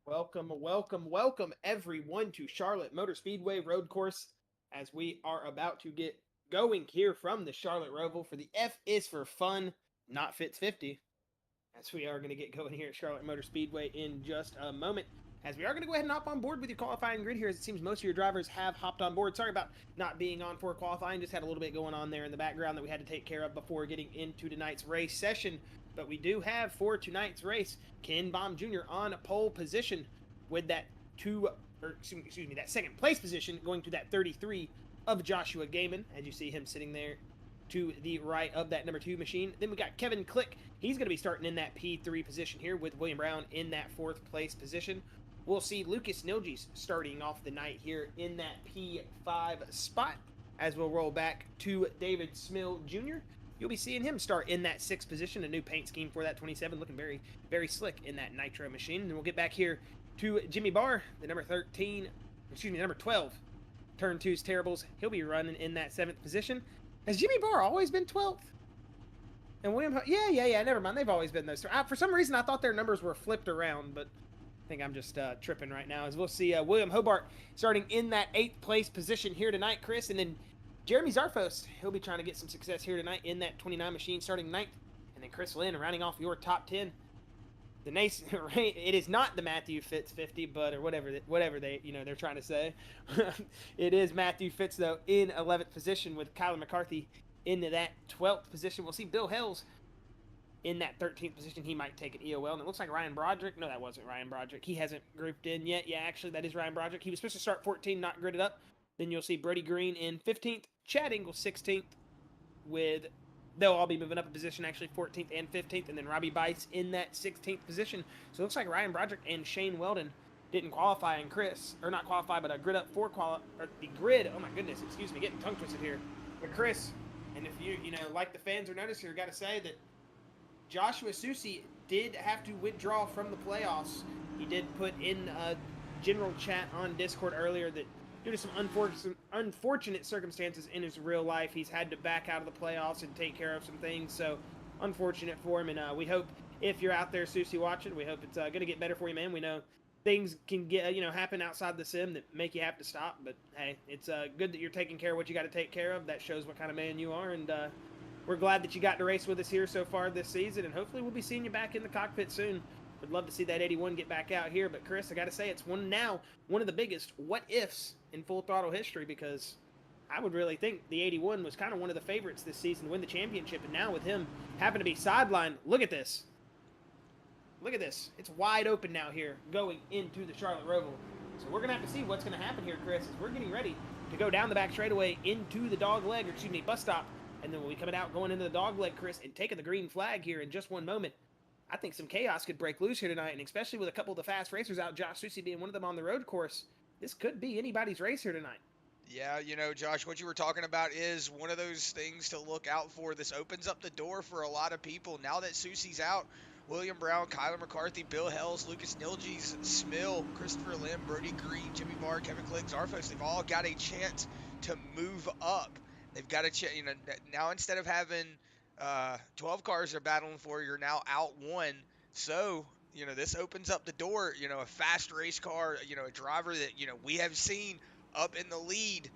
Welcome everyone to Charlotte Motor Speedway Road Course as we are about to get going here from the Charlotte Roval for the F is for Fun, not Fits 50. As we are going to get going here at Charlotte Motor Speedway in just a moment. As we are going to go ahead and hop on board with your qualifying grid here, as it seems most of your drivers have hopped on board. Sorry about not being on for qualifying, just had a little bit going on there in the background that we had to take care of before getting into tonight's race session. But we do have for tonight's race, Ken Baum Jr. on pole position with that that second place position going to that 33 of Joshua Gaiman, as you see him sitting there to the right of that number 2 machine. Then we got Kevin Click. He's going to be starting in that P3 position here with William Brown in that 4th place position. We'll see Lucas Nilges starting off the night here in that P5 spot as we'll roll back to David Smill Jr. You'll be seeing him start in that 6th position, a new paint scheme for that 27, looking very, very slick in that Nitro machine. And we'll get back here to Jimmy Barr, the number 12, Turn 2's Terribles. He'll be running in that 7th position. Has Jimmy Barr always been 12th? And William, yeah, never mind. They've always been those three. For some reason, I thought their numbers were flipped around, but I think I'm just tripping right now. As we'll see William Hobart starting in that 8th place position here tonight, Chris. And then Jeremy Zarfos, he'll be trying to get some success here tonight in that 29 machine starting 9th. And then Chris Lynn rounding off your top 10. It is not the Matthew Fitz 50, but or whatever they they're trying to say. It is Matthew Fitz though in 11th position with Kyler McCarthy into that 12th position. We'll see Bill Hells in that 13th position. He might take an EOL, and it looks like Ryan Broderick. No, that wasn't Ryan Broderick. He hasn't grouped in yet. Yeah, actually, that is Ryan Broderick. He was supposed to start 14, not gridded up. Then you'll see Brody Green in 15th, Chad Ingle 16th with. They'll all be moving up a position, actually 14th and 15th, and then Robbie Bice in that 16th position. So it looks like Ryan Broderick and Shane Weldon didn't qualify, and Chris, or not qualify, but a grid up for the grid. Oh my goodness, excuse me, getting tongue twisted here. But Chris, and if you like the fans are noticed here, got to say that Joshua Susi did have to withdraw from the playoffs. He did put in a general chat on Discord earlier that due to some unfortunate circumstances in his real life, he's had to back out of the playoffs and take care of some things. So, unfortunate for him. And we hope, if you're out there, Susie, watching, we hope it's going to get better for you, man. We know things can get happen outside the sim that make you have to stop. But, hey, it's good that you're taking care of what you got to take care of. That shows what kind of man you are. And we're glad that you got to race with us here so far this season. And hopefully we'll be seeing you back in the cockpit soon. Would love to see that 81 get back out here. But, Chris, I got to say, it's one of the biggest what-ifs in Full Throttle history, because I would really think the 81 was kind of one of the favorites this season to win the championship, and now with him having to be sidelined, look at this. Look at this. It's wide open now here going into the Charlotte Roval. So we're going to have to see what's going to happen here, Chris, as we're getting ready to go down the back straightaway into the bus stop, and then we'll be coming out going into the dog leg, Chris, and taking the green flag here in just one moment. I think some chaos could break loose here tonight, and especially with a couple of the fast racers out, Josh Susi being one of them on the road course, this could be anybody's race here tonight. Yeah, Josh, what you were talking about is one of those things to look out for. This opens up the door for a lot of people. Now that Susi's out, William Brown, Kyler McCarthy, Bill Hells, Lucas Nilges, Smill, Christopher Lim, Brody Green, Jimmy Barr, Kevin Click, Zarfos, they've all got a chance to move up. They've got a chance, now instead of having 12 cars they're battling for, you're now out one. So, this opens up the door, a fast race car, a driver that, we have seen up in the lead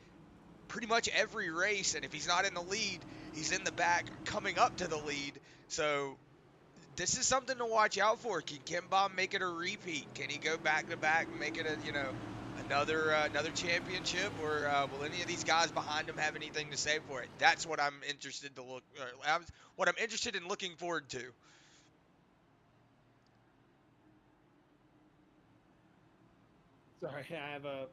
pretty much every race. And if he's not in the lead, he's in the back coming up to the lead. So this is something to watch out for. Can Ken Baum make it a repeat? Can he go back to back and make it another championship, or will any of these guys behind him have anything to say for it? That's what I'm interested in looking forward to. Sorry, I have a...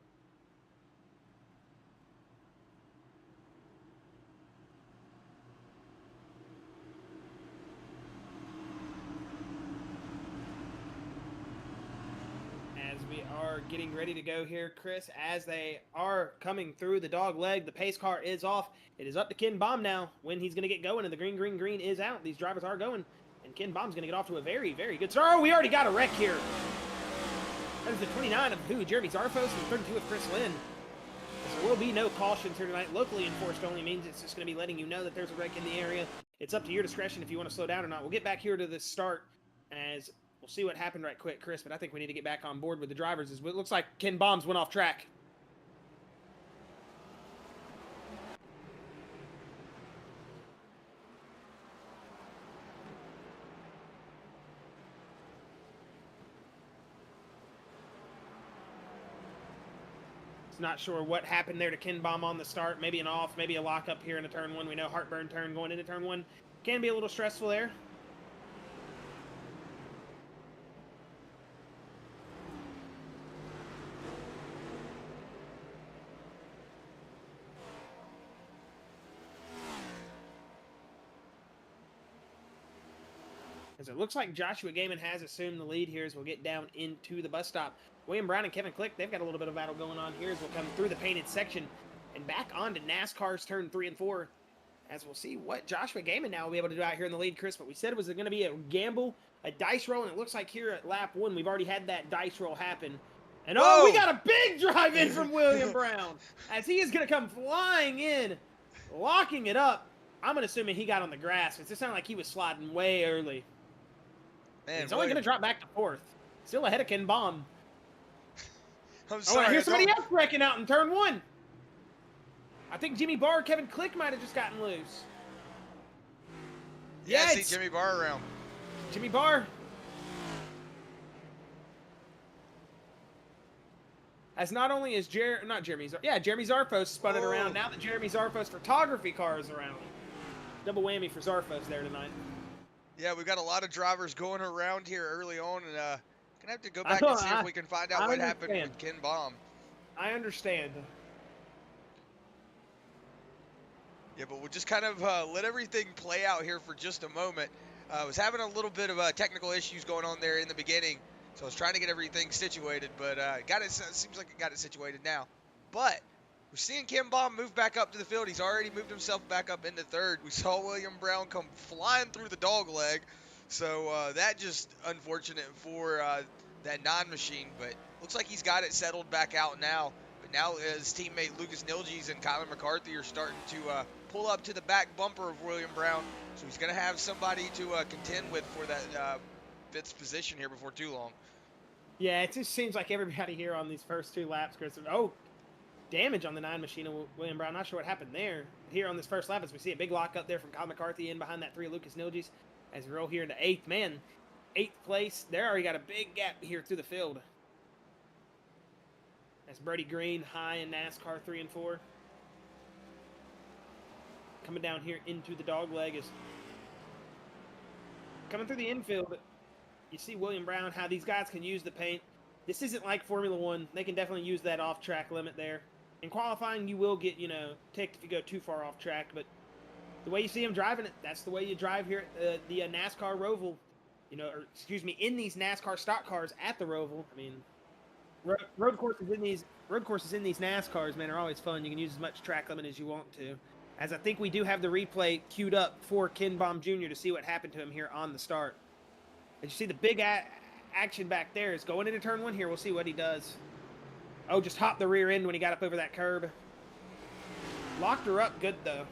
As we are getting ready to go here, Chris, as they are coming through the dog leg, the pace car is off. It is up to Ken Baum now when he's going to get going, and the green is out. These drivers are going, and Ken Baum's going to get off to a very, very good start. Oh, we already got a wreck here. That is the 29 of Jeremy Zarfos, and the 32 of Chris Lynn. There will be no cautions here tonight. Locally enforced only means it's just going to be letting you know that there's a wreck in the area. It's up to your discretion if you want to slow down or not. We'll get back here to the start as We'll see what happened right quick, Chris, but I think we need to get back on board with the drivers. It looks like Ken Baum's went off track. Not sure what happened there to Ken Baum on the start. Maybe an off, maybe a lockup here in a turn one. We know heartburn turn going into turn one can be a little stressful there. As it looks like Joshua Gaiman has assumed the lead here as we'll get down into the bus stop. William Brown and Kevin Click, they've got a little bit of battle going on here as we'll come through the painted section and back onto NASCAR's turn 3 and 4. As we'll see what Joshua Gaiman now will be able to do out here in the lead, Chris. But we said it was going to be a gamble, a dice roll, and it looks like here at lap 1, we've already had that dice roll happen. And oh, we got a big drive in from William Brown as he is going to come flying in, locking it up. I'm assuming he got on the grass. It just sounded like he was sliding way early. Man, he's only going to drop back to 4th. Still ahead of Ken Baum. I'm sorry. I hear somebody else wrecking out in turn 1. I think Jimmy Barr, Kevin Click might have just gotten loose. Yeah, I see Jimmy Barr around. Jimmy Barr. As not only is Jeremy Zarfos spun it around. Now that Jeremy Zarfos photography car is around. Double whammy for Zarfos there tonight. Yeah, we've got a lot of drivers going around here early on, and gonna have to go back and see if we can find out what happened with Ken Baum. I understand. Yeah, but we'll just kind of let everything play out here for just a moment. I was having a little bit of technical issues going on there in the beginning, so I was trying to get everything situated, but seems like it got it situated now. But we're seeing Ken Baum move back up to the field. He's already moved himself back up into 3rd. We saw William Brown come flying through the dog leg, so that just unfortunate for that non-machine, but looks like he's got it settled back out now. But now his teammate Lucas Nilges and Kyler McCarthy are starting to pull up to the back bumper of William Brown, so he's going to have somebody to contend with for that 5th position here before too long. Yeah, it just seems like everybody here on these first 2 laps, Chris. Oh, damage on the 9 machine of William Brown. Not sure what happened there. Here on this first lap, as we see a big lock up there from Kyle McCarthy in behind that 3 Lucas Nilges. As we roll here into 8th. Man, 8th place. There already got a big gap here through the field. That's Brady Green high in NASCAR 3 and 4. Coming down here into the dog leg is coming through the infield. You see William Brown, how these guys can use the paint. This isn't like Formula 1. They can definitely use that off-track limit there. In qualifying, you will get, ticked if you go too far off track, but the way you see them driving it, that's the way you drive here at the NASCAR Roval. In these NASCAR stock cars at the Roval. I mean, road courses in these NASCARs, man, are always fun. You can use as much track limit as you want to. As I think we do have the replay queued up for Ken Baum Jr. to see what happened to him here on the start. And you see the big action back there is going into turn 1 here. We'll see what he does. Oh, just hopped the rear end when he got up over that curb. Locked her up good, though.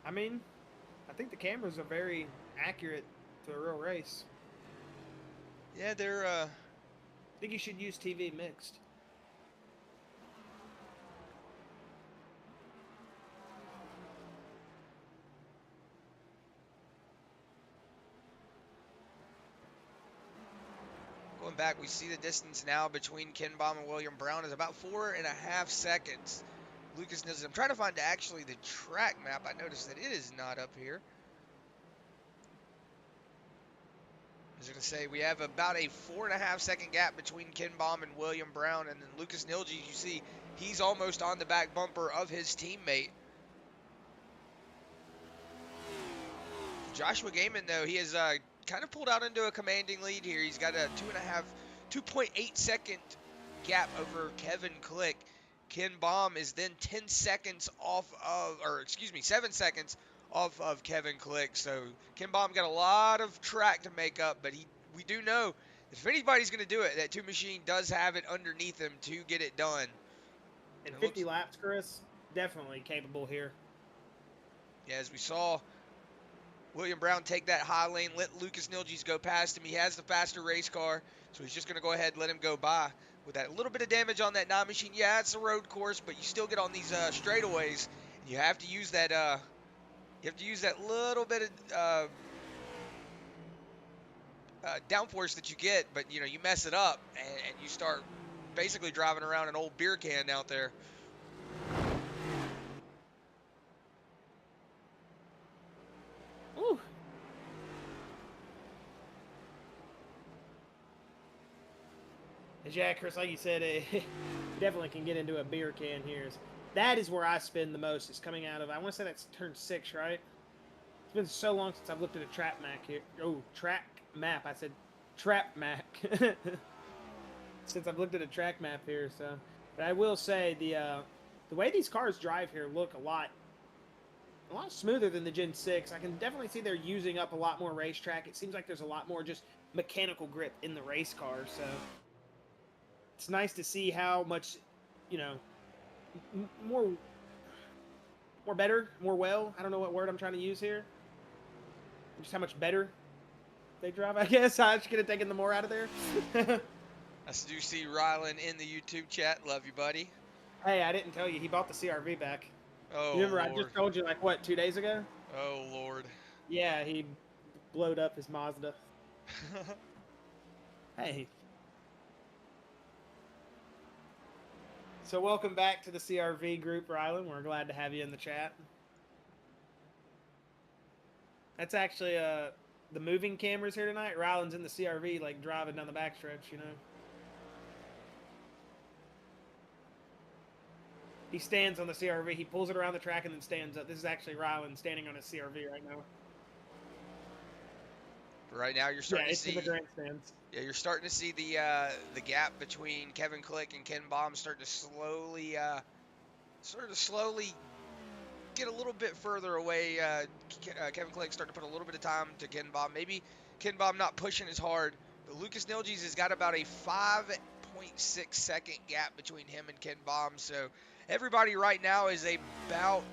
I mean, I think the cameras are very accurate to a real race. Yeah, they're I think you should use TV mixed. going back. We see the distance now between Ken Baum and William Brown is about 4.5 seconds. Lucas Nilsson. I'm trying to find actually the track map. I noticed that it is not up here. I was going to say we have about a 4.5 second gap between Ken Baum and William Brown, and then Lucas Nilge, you see, he's almost on the back bumper of his teammate. Joshua Gaiman, though, he has kind of pulled out into a commanding lead here. He's got a 2.8 second gap over Kevin Click. Ken Baum is then 10 seconds off of, or excuse me, 7 seconds off of Kevin Click. So Ken Baum got a lot of track to make up, but we do know if anybody's going to do it, that Two Machine does have it underneath him to get it done. And it 50 looks, laps, Chris, definitely capable here. yeah, as we saw William Brown take that high lane, let Lucas Nilges go past him. He has the faster race car, so he's just going to go ahead and let him go by. With that little bit of damage on that 9 machine, yeah, it's a road course, but you still get on these straightaways, and you have to use that. You have to use that little bit of downforce that you get, but you mess it up, and you start basically driving around an old beer can out there. Ooh. Yeah, Chris, like you said, you definitely can get into a beer can here. That is where I spin the most. It's coming out of, I want to say that's turn 6, right? It's been so long since I've looked at a track map here. Oh, track map. I said trap map. Since I've looked at a track map here, so. But I will say the way these cars drive here look a lot smoother than the Gen 6. I can definitely see they're using up a lot more racetrack. It seems like there's a lot more just mechanical grip in the race cars, so it's nice to see how much, more better, more well. I don't know what word I'm trying to use here. Just how much better they drive, I guess. I should have taken the more out of there. I do see Rylan in the YouTube chat. Love you, buddy. Hey, I didn't tell you. He bought the CRV back. Oh, you remember, Lord. I just told you, 2 days ago? Oh, Lord. Yeah, he blowed up his Mazda. Hey. So welcome back to the CRV group, Rylan. We're glad to have you in the chat. That's actually the moving cameras here tonight. Rylan's in the CRV, like driving down the backstretch, He stands on the CRV. He pulls it around the track and then stands up. This is actually Rylan standing on his CRV right now. Right now, you're starting to see. In the grandstands. Yeah, you're starting to see the gap between Kevin Click and Ken Baum start to slowly get a little bit further away. Kevin Click starting to put a little bit of time to Ken Baum. Maybe Ken Baum not pushing as hard, but Lucas Nilges has got about a 5.6 second gap between him and Ken Baum. So everybody right now is about.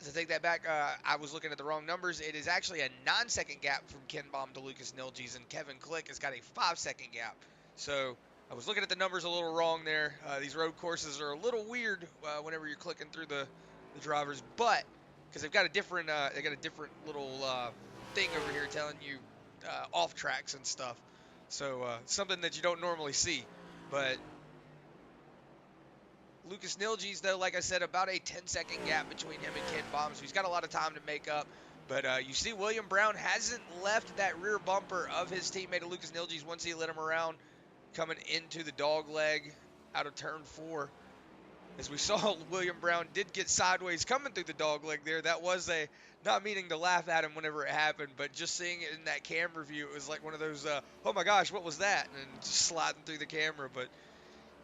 To take that back, I was looking at the wrong numbers. It is actually a 9-second gap from Ken Baum to Lucas Nilges, and Kevin Click has got a 5-second gap. So I was looking at the numbers a little wrong there. These road courses are a little weird whenever you're clicking through the drivers, but because they've got a different little thing over here telling you off tracks and stuff. So something that you don't normally see, but. Lucas Nilges, though, like I said, about a 10-second gap between him and Ken Baum, so he's got a lot of time to make up. But you see William Brown hasn't left that rear bumper of his teammate Lucas Nilges once he let him around coming into the dog leg out of turn 4. As we saw, William Brown did get sideways coming through the dog leg there. That was not meaning to laugh at him whenever it happened, but just seeing it in that camera view, it was like one of those, oh my gosh, what was that? And just sliding through the camera, but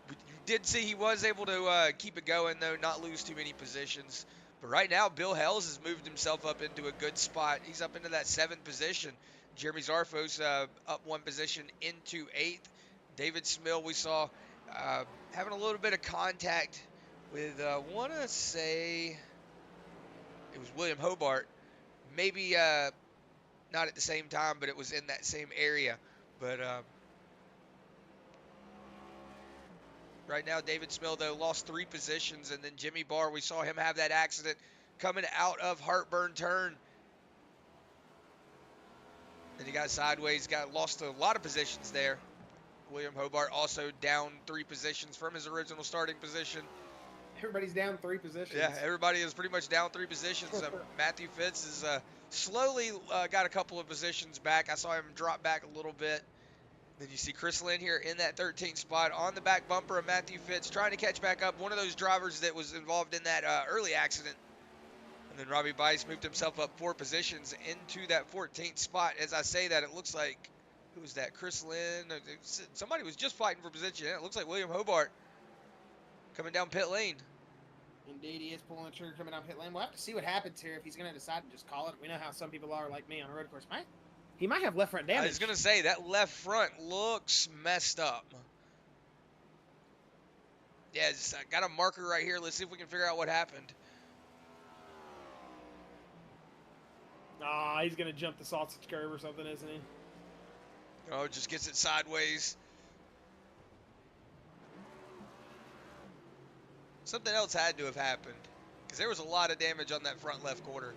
you did see he was able to keep it going, though, not lose too many positions. But right now, Bill Hells has moved himself up into a good spot. He's up into that 7th position. Jeremy Zarfos up 1 position into 8th. David Smill, we saw having a little bit of contact with, I want to say, it was William Hobart. Maybe not at the same time, but it was in that same area. But right now, David Smill, though, lost 3 positions, and then Jimmy Barr, we saw him have that accident coming out of Heartburn Turn. Then he got sideways, lost a lot of positions there. William Hobart also down 3 positions from his original starting position. Everybody's down 3 positions. Yeah, everybody is pretty much down 3 positions. Matthew Fitz has slowly got a couple of positions back. I saw him drop back a little bit. Then you see Chris Lynn here in that 13th spot on the back bumper of Matthew Fitz trying to catch back up. One of those drivers that was involved in that early accident. And then Robbie Bice moved himself up 4 positions into that 14th spot. As I say that, it looks like, who was that? Chris Lynn? Somebody was just fighting for position. It looks like William Hobart coming down pit lane. Indeed, he is pulling the trigger coming down pit lane. We'll have to see what happens here if he's going to decide to just call it. We know how some people are like me on a road course. He might have left front damage. I was going to say, that left front looks messed up. Yeah, I got a marker right here. Let's see if we can figure out what happened. Oh, he's going to jump the sausage curve or something, isn't he? Oh, just gets it sideways. Something else had to have happened, because there was a lot of damage on that front left quarter.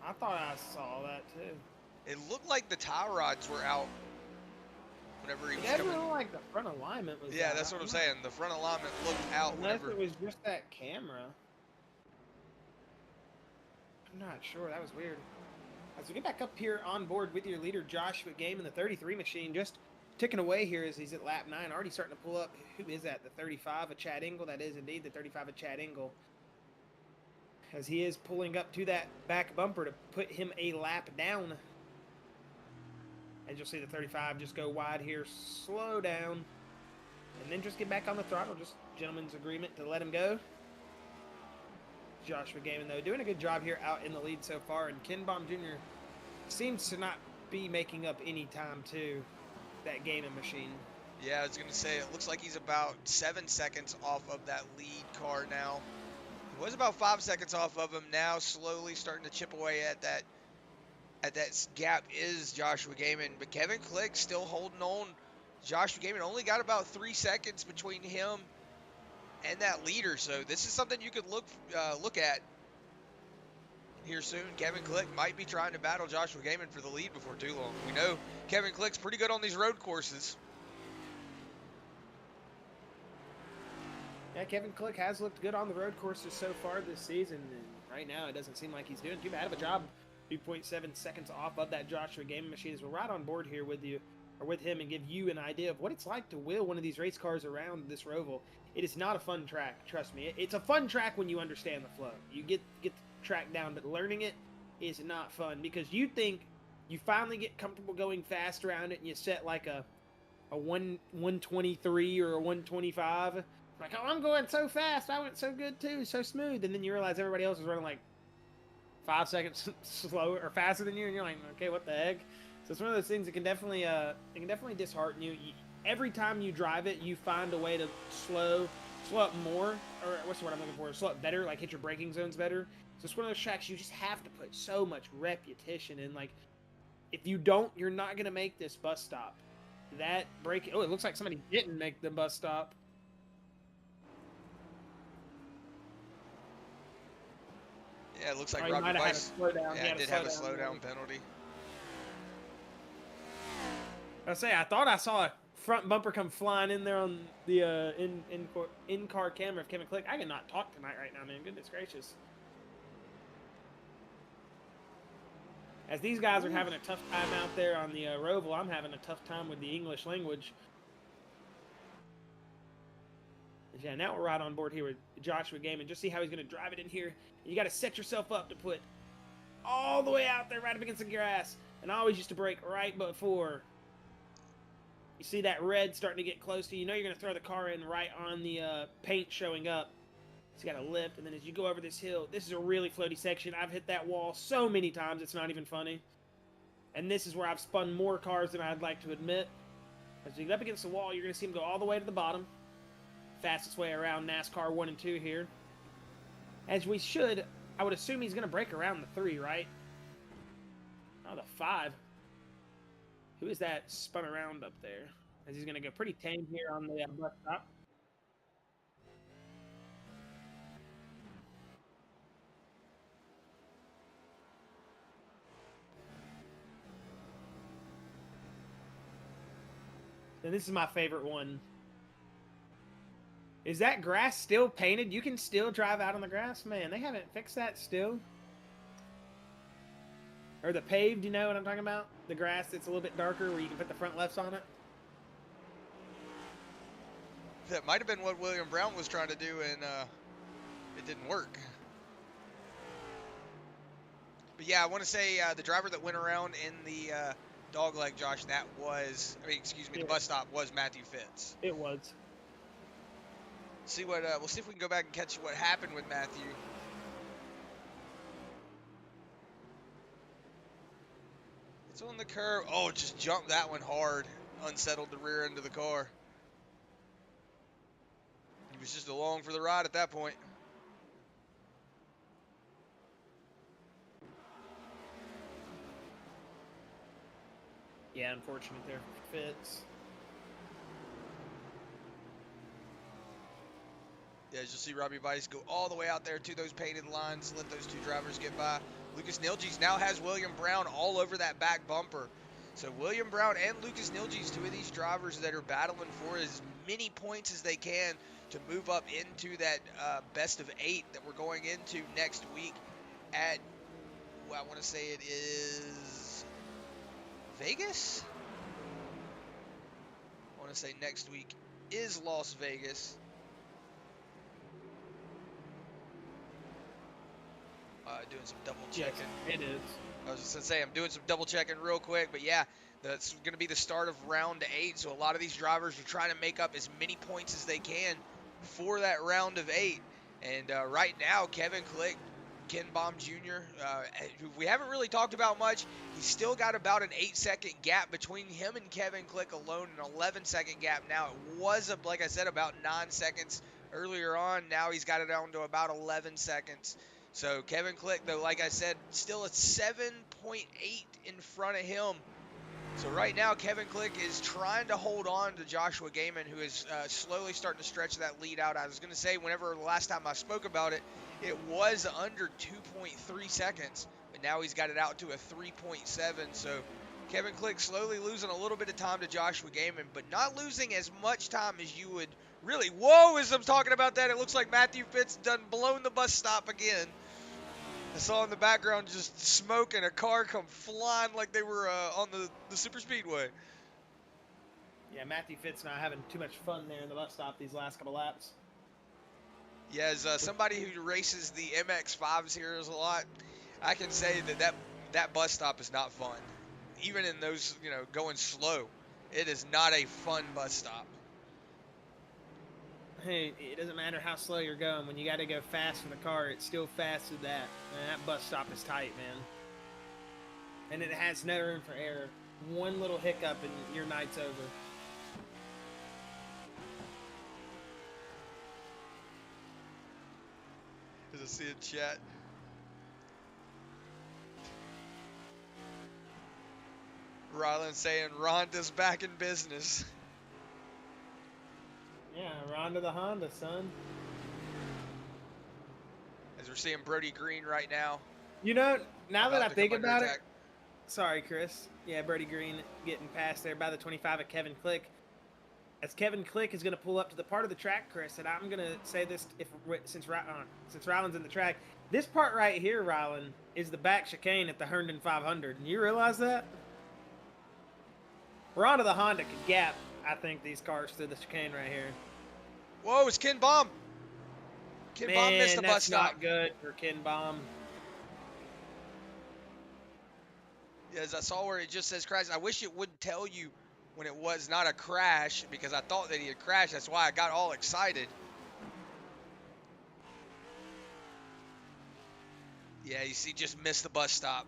I thought I saw that too. It looked like the tie rods were out whenever he was coming. It looked like the front alignment was Yeah, out. that's what I'm saying. The front alignment looked out. Unless it was just that camera. I'm not sure. That was weird. As we get back up here on board with your leader, Joshua Game in the 33 machine, just ticking away here as he's at lap 9, already starting to pull up. Who is that? The 35 of Chad Engel? That is indeed the 35 of Chad Engel. As he is pulling up to that back bumper to put him a lap down. As you'll see the 35 just go wide here, slow down, and then just get back on the throttle. Just gentleman's agreement to let him go. Joshua Gaiman, though, doing a good job here out in the lead so far, and Ken Baum Jr. seems to not be making up any time to that Gaiman machine. Yeah, I was going to say, it looks like he's about 7 seconds off of that lead car now. He was about 5 seconds off of him. Now slowly starting to chip away at that gap is Joshua Gaiman. But Kevin Click still holding on. Joshua Gaiman only got about 3 seconds between him and that leader. So this is something you could look at here soon. Kevin Click might be trying to battle Joshua Gaiman for the lead before too long. We know Kevin Click's pretty good on these road courses. Yeah, Kevin Click has looked good on the road courses so far this season, and right now it doesn't seem like he's doing too bad of a job. 2.7 seconds off of that Joshua Gaiman machine as we're right on board here with you, or with him, and give you an idea of what it's like to wheel one of these race cars around this Roval. It is not a fun track, trust me. It's a fun track when you understand the flow. You get the track down, but learning it is not fun because you think you finally get comfortable going fast around it, and you set like a 123 or a 125. Like, oh, I'm going so fast. I went so good too, so smooth. And then you realize everybody else is running like 5 seconds slower or faster than you, and you're like, okay, what the heck? So it's one of those things that can definitely dishearten you. Every time you drive it, you find a way to slow up more, or what's the word I'm looking for? Slow up better, like hit your braking zones better. So it's one of those tracks you just have to put so much repetition in. Like, if you don't, you're not gonna make this bus stop. That braking. Oh, it looks like somebody didn't make the bus stop. Yeah, it looks like Robbie Weiss did have a slowdown penalty. I thought I saw a front bumper come flying in there on the in-car camera of Kevin Click. I cannot talk tonight right now, man. Goodness gracious. As these guys are having a tough time out there on the Roval, I'm having a tough time with the English language. Yeah, now we're right on board here with Joshua Gaiman. Just see how he's going to drive it in here. You got to set yourself up to put all the way out there right up against the grass. And I always used to brake right before you see that red starting to get close to you. You know you're going to throw the car in right on the paint showing up. So you got to lift. And then as you go over this hill, this is a really floaty section. I've hit that wall so many times, it's not even funny. And this is where I've spun more cars than I'd like to admit. As you get up against the wall, you're going to see them go all the way to the bottom. Fastest way around NASCAR 1 and 2 here. As we should, I would assume he's going to break around the 3, right? Oh, the 5. Who is that spun around up there? As he's going to go pretty tame here on the bus stop. And this is my favorite one. Is that grass still painted? You can still drive out on the grass? Man, they haven't fixed that still. Or the paved, you know what I'm talking about? The grass that's a little bit darker where you can put the front lefts on it. That might have been what William Brown was trying to do, and it didn't work. But yeah, I want to say the driver that went around in the dog leg, Josh, that was, excuse me, the bus stop was Matthew Fitz. It was. See what we'll see if we can go back and catch what happened with Matthew. It's on the curve. Oh, just jumped that one hard. Unsettled the rear end of the car. He was just along for the ride at that point. Yeah, unfortunate there for Fitz. Yeah, as you'll see Robbie Weiss go all the way out there to those painted lines, let those two drivers get by. Lucas Nilges now has William Brown all over that back bumper. So William Brown and Lucas Nilges, two of these drivers that are battling for as many points as they can to move up into that best of 8 that we're going into next week at, well, I want to say it is Vegas? I want to say next week is Las Vegas. Doing some double checking. Yes, it is. I was just going to say, I'm doing some double checking real quick, but yeah, that's going to be the start of round 8. So a lot of these drivers are trying to make up as many points as they can for that round of 8. And right now, Kevin Click, Ken Baum Jr., who we haven't really talked about much, he's still got about an 8-second gap between him and Kevin Click alone, an 11-second gap now. It was, like I said, about 9 seconds earlier on. Now he's got it down to about 11 seconds. So Kevin Click, though, like I said, still a 7.8 in front of him. So right now, Kevin Click is trying to hold on to Joshua Gaiman, who is slowly starting to stretch that lead out. I was going to say, whenever the last time I spoke about it, it was under 2.3 seconds, but now he's got it out to a 3.7. So Kevin Click slowly losing a little bit of time to Joshua Gaiman, but not losing as much time as you would really. Whoa, as I'm talking about that, it looks like Matthew Fitz done blown the bus stop again. I saw in the background just smoke and a car come flying like they were on the super speedway. Yeah, Matthew Fitz not having too much fun there in the bus stop these last couple laps. Yeah, as somebody who races the MX-5s here a lot, I can say that bus stop is not fun. Even in those, going slow, it is not a fun bus stop. Hey, it doesn't matter how slow you're going. When you got to go fast in the car, it's still fast as that. Man, that bus stop is tight, man. And it has no room for error. One little hiccup and your night's over. As I see in chat. Rylan saying Rhonda's back in business. Yeah, Rhonda the Honda, son. As we're seeing Brody Green right now. Now that I think about it. Sorry, Chris. Yeah, Brody Green getting past there by the 25 of Kevin Click. As Kevin Click is going to pull up to the part of the track, Chris, and I'm going to say this since Rylan's in the track. This part right here, Rylan, is the back chicane at the Herndon 500. You realize that? Rhonda the Honda could gap, I think, these cars through the chicane right here. Whoa, it's Ken Baum. Ken Baum missed the bus stop. That's not good for Ken Baum. Yeah, as I saw where it just says crash, I wish it would tell you when it was not a crash, because I thought that he had crashed. That's why I got all excited. Yeah, you see, just missed the bus stop.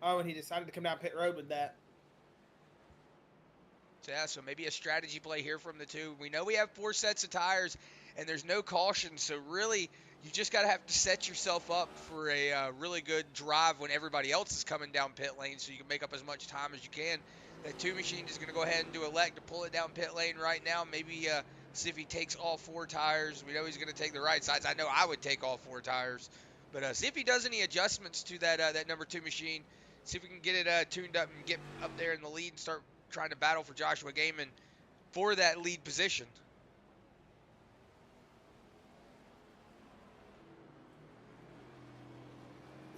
Oh, and he decided to come down pit road with that. So, yeah, so maybe a strategy play here from the two. We know we have 4 sets of tires, and there's no caution, so really you just got to have to set yourself up for a really good drive when everybody else is coming down pit lane, so you can make up as much time as you can. That 2 machine is going to go ahead and do a leg to pull it down pit lane right now. Maybe see if he takes all 4 tires. We know he's going to take the right sides. I know I would take all 4 tires. But see if he does any adjustments to that number 2 machine. See if we can get it tuned up and get up there in the lead and start trying to battle for Joshua Gaiman for that lead position.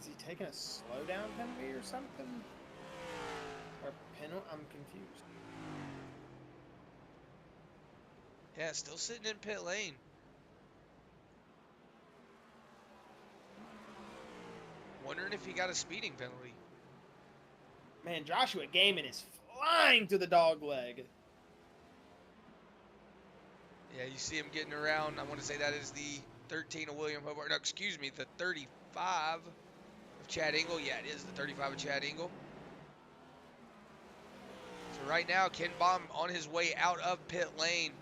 Is he taking a slowdown penalty or something? Or penalty? I'm confused. Yeah, still sitting in pit lane. Wondering if he got a speeding penalty. Man, Joshua Gaiman is flying to the dog leg. Yeah, you see him getting around. I want to say that is the 13 of William Hobart. No, excuse me, the 35 of Chad Engel. Yeah, it is the 35 of Chad Engel. So right now, Ken Baum on his way out of pit lane.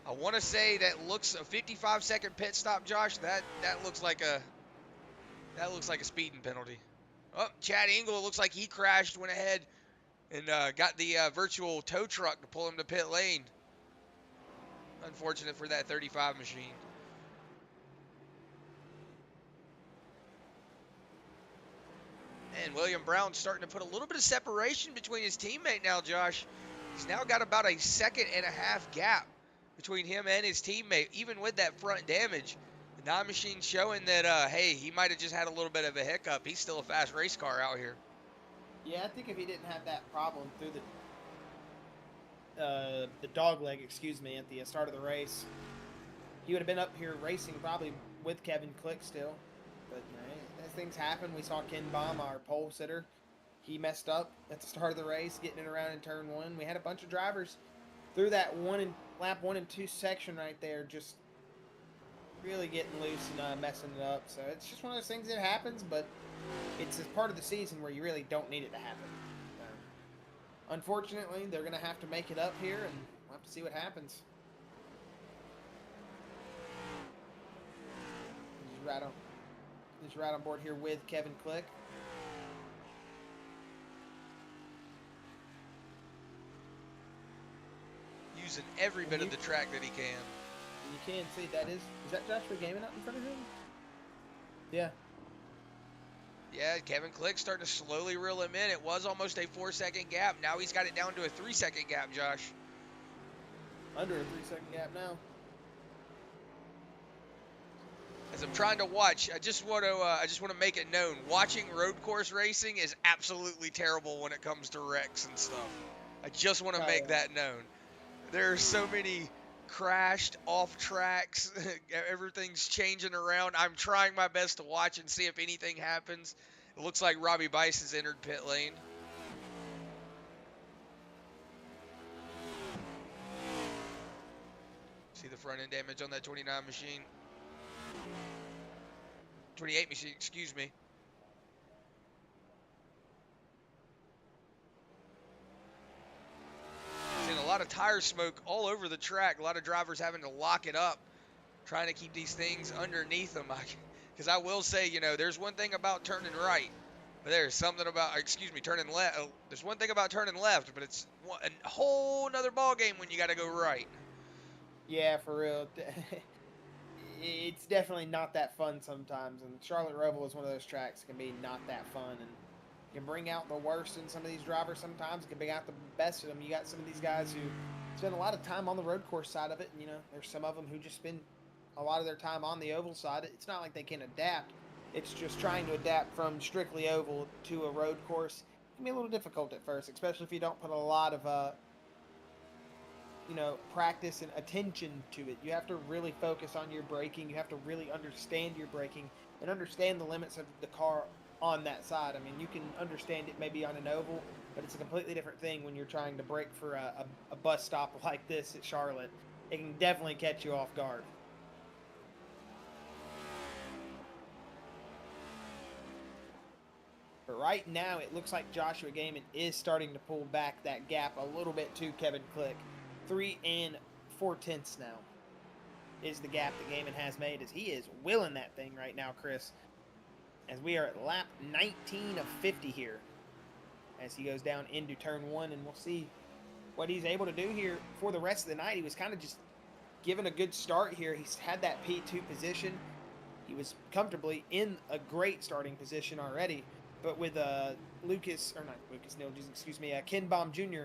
I want to say that looks a 55-second pit stop, Josh. That looks like a speeding penalty. Oh, Chad Engel looks like he crashed, went ahead and got the virtual tow truck to pull him to pit lane. Unfortunate for that 35 machine. And William Brown starting to put a little bit of separation between his teammate now, Josh. He's now got about a 1.5-second gap between him and his teammate, even with that front damage. The 9 machine showing that, hey, he might have just had a little bit of a hiccup. He's still a fast race car out here. Yeah, I think if he didn't have that problem through the dog leg, excuse me, at the start of the race, he would have been up here racing probably with Kevin Click still. But as things happen, we saw Ken Baum, our pole sitter, he messed up at the start of the race, getting it around in turn 1. We had a bunch of drivers through that lap 1 and 2 section right there, just really getting loose and messing it up. So it's just one of those things that happens, but it's a part of the season where you really don't need it to happen. Unfortunately, they're going to have to make it up here, and we'll have to see what happens. Just right on board here with Kevin Click. Using every bit of the track that he can. And you can see that is that Joshua Gaiman up in front of him? Yeah. Yeah, Kevin Click starting to slowly reel him in. It was almost a 4-second gap. Now he's got it down to a 3-second gap, Josh. Under a 3-second gap now. As I'm trying to watch, I just want to make it known. Watching road course racing is absolutely terrible when it comes to wrecks and stuff. I just want to make that known. There are so many crashed off tracks. Everything's changing around. I'm trying my best to watch and see if anything happens. It looks like Robbie Bice has entered pit lane. See the front end damage on that 29 machine. 28 machine, excuse me. Seeing a lot of tire smoke all over the track. A lot of drivers having to lock it up, trying to keep these things underneath them. Because I will say, you know, there's one thing about turning right, but there's something about, turning left. There's one thing about turning left, but it's a whole nother ball game when you got to go right. Yeah, for real. It's definitely not that fun sometimes, and Charlotte Roval is one of those tracks that can be not that fun, and can bring out the worst in some of these drivers sometimes. It can bring out the best of them. You got some of these guys who spend a lot of time on the road course side of it, and, you know, there's some of them who just spend a lot of their time on the oval side. It's not like they can adapt. It's just trying to adapt from strictly oval to a road course. It can be a little difficult at first, especially if you don't put a lot of practice and attention to it. You have to really focus on your braking. You have to really understand your braking and understand the limits of the car on that side. I mean, you can understand it maybe on an oval, but it's a completely different thing when you're trying to brake for a bus stop like this at Charlotte. It can definitely catch you off guard. But right now, it looks like Joshua Gaiman is starting to pull back that gap a little bit to Kevin Click. 3 4/10 now is the gap that Gaiman has made, as he is willing that thing right now, Chris. As we are at lap 19 of 50 here, as he goes down into turn 1, and we'll see what he's able to do here for the rest of the night. He was kind of just given a good start here. He's had that P2 position. He was comfortably in a great starting position already, but with Ken Baum Jr.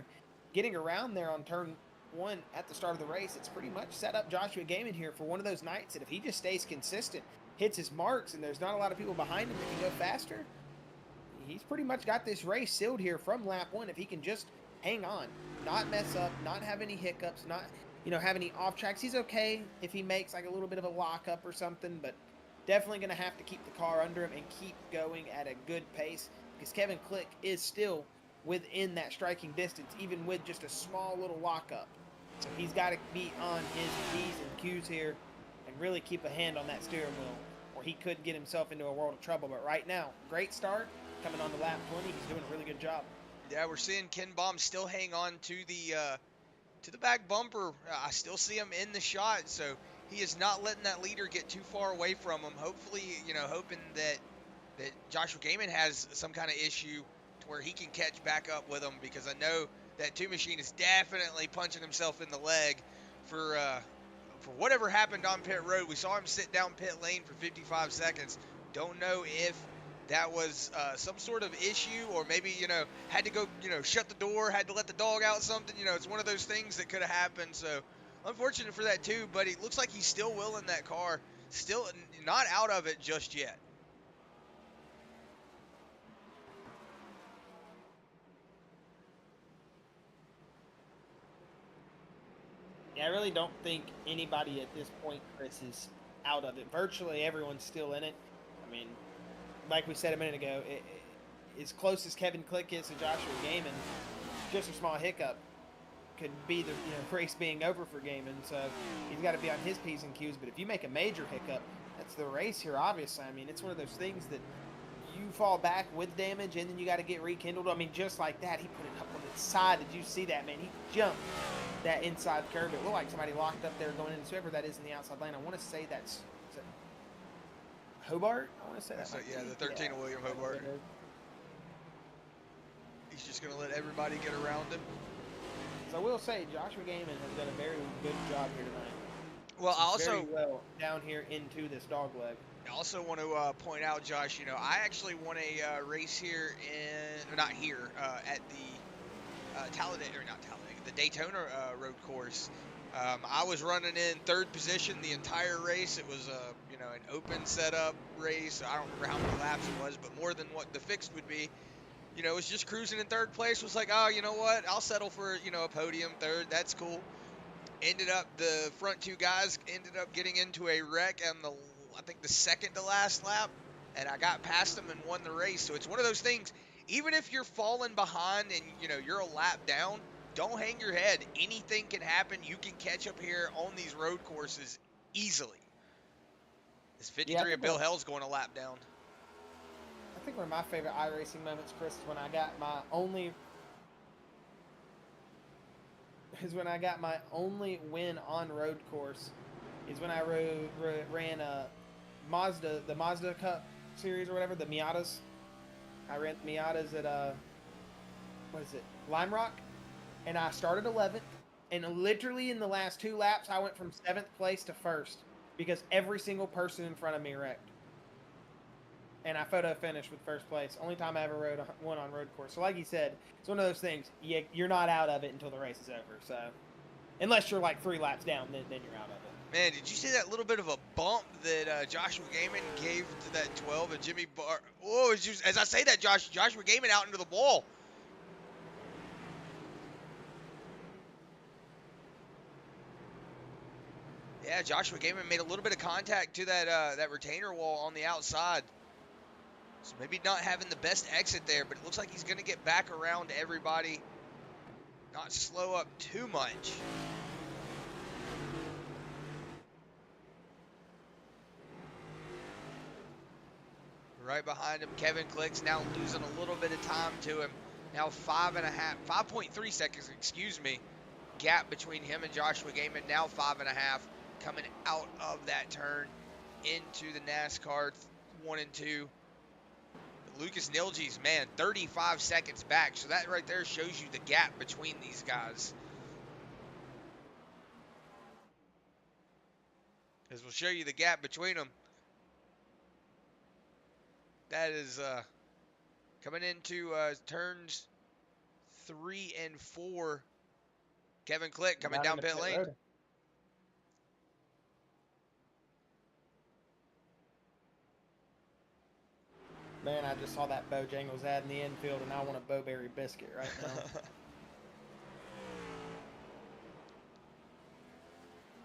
getting around there on turn 1 at the start of the race, it's pretty much set up Joshua Gaiman here for one of those nights that if he just stays consistent, hits his marks, and there's not a lot of people behind him that can go faster, he's pretty much got this race sealed here from lap 1 if he can just hang on, not mess up, not have any hiccups, not have any off tracks. He's okay if he makes like a little bit of a lockup or something, but definitely going to have to keep the car under him and keep going at a good pace because Kevin Click is still within that striking distance, even with just a small little lockup. So he's got to be on his P's and Q's here and really keep a hand on that steering wheel, or he could get himself into a world of trouble. But right now, great start coming on to lap 20. He's doing a really good job. Yeah, we're seeing Ken Baum still hang on to the back bumper. I still see him in the shot, so he is not letting that leader get too far away from him. Hopefully, hoping that Joshua Gaiman has some kind of issue to where he can catch back up with him, because I know that Two Machine is definitely punching himself in the leg for whatever happened on pit road. We saw him sit down pit lane for 55 seconds. Don't know if that was some sort of issue, or maybe, had to go, shut the door, had to let the dog out, something. It's one of those things that could have happened. So unfortunate for that too, but it looks like he's still well in that car, still not out of it just yet. Yeah, I really don't think anybody at this point, Chris, is out of it. Virtually everyone's still in it. I mean, like we said a minute ago, as close as Kevin Click is to Joshua Gaiman, just a small hiccup could be the race being over for Gaiman. So he's got to be on his P's and Q's. But if you make a major hiccup, that's the race here, obviously. I mean, it's one of those things that you fall back with damage and then you got to get rekindled. I mean, just like that, he put it up on its side. Did you see that, man? He jumped that inside curve. It looked like somebody locked up there going into whoever that is in the outside lane. I want to say that's Hobart. I want to say that. Yeah, the 13 of William Hobart. He's just going to let everybody get around him. So I will say Joshua Gaiman has done a very good job here tonight. Well, I also very well down here into this dog leg. I also want to point out, Josh, I actually won a race here not here, at the Talladega, or not Talladega, the Daytona road course. I was running in third position the entire race. It was an open setup race. I don't remember how many laps it was, but more than what the fixed would be. It was just cruising in third place. Was like, oh, you know what? I'll settle for a podium third. That's cool. Ended up, the front two guys ended up getting into a wreck on I think the second to last lap, and I got past them and won the race. So it's one of those things, even if you're falling behind and you're a lap down, don't hang your head. Anything can happen. You can catch up here on these road courses easily. This 53 of Bill Hell's going a lap down. I think one of my favorite iRacing moments, Chris, is when I got my only win on road course. Is when I ran the Mazda Cup series or whatever, the Miatas. I ran the Miatas at Lime Rock, and I started 11th, and literally in the last 2 laps I went from 7th place to 1st because every single person in front of me wrecked. And I photo finished with 1st place. Only time I ever won on road course. So like you said, it's one of those things. You're not out of it until the race is over. So unless you're like 3 laps down, then you're out of it. Man, did you see that little bit of a bump that Joshua Gaiman gave to that 12 and Jimmy Barr? Oh, as I say that, Joshua Gaiman out into the wall. Yeah, Joshua Gaiman made a little bit of contact to that retainer wall on the outside. So maybe not having the best exit there, but it looks like he's going to get back around to everybody. Not slow up too much. Right behind him, Kevin Click's now losing a little bit of time to him. Now 5.3 seconds, gap between him and Joshua Gaiman. Now 5.5 coming out of that turn into the NASCAR 1 and 2. Lucas Nilge's, man, 35 seconds back. So that right there shows you the gap between these guys. As we'll show you the gap between them. That is coming into turns 3 and 4. Kevin Click coming down pit lane. Road. Man, I just saw that Bojangles ad in the infield, and I want a Bowberry biscuit right now.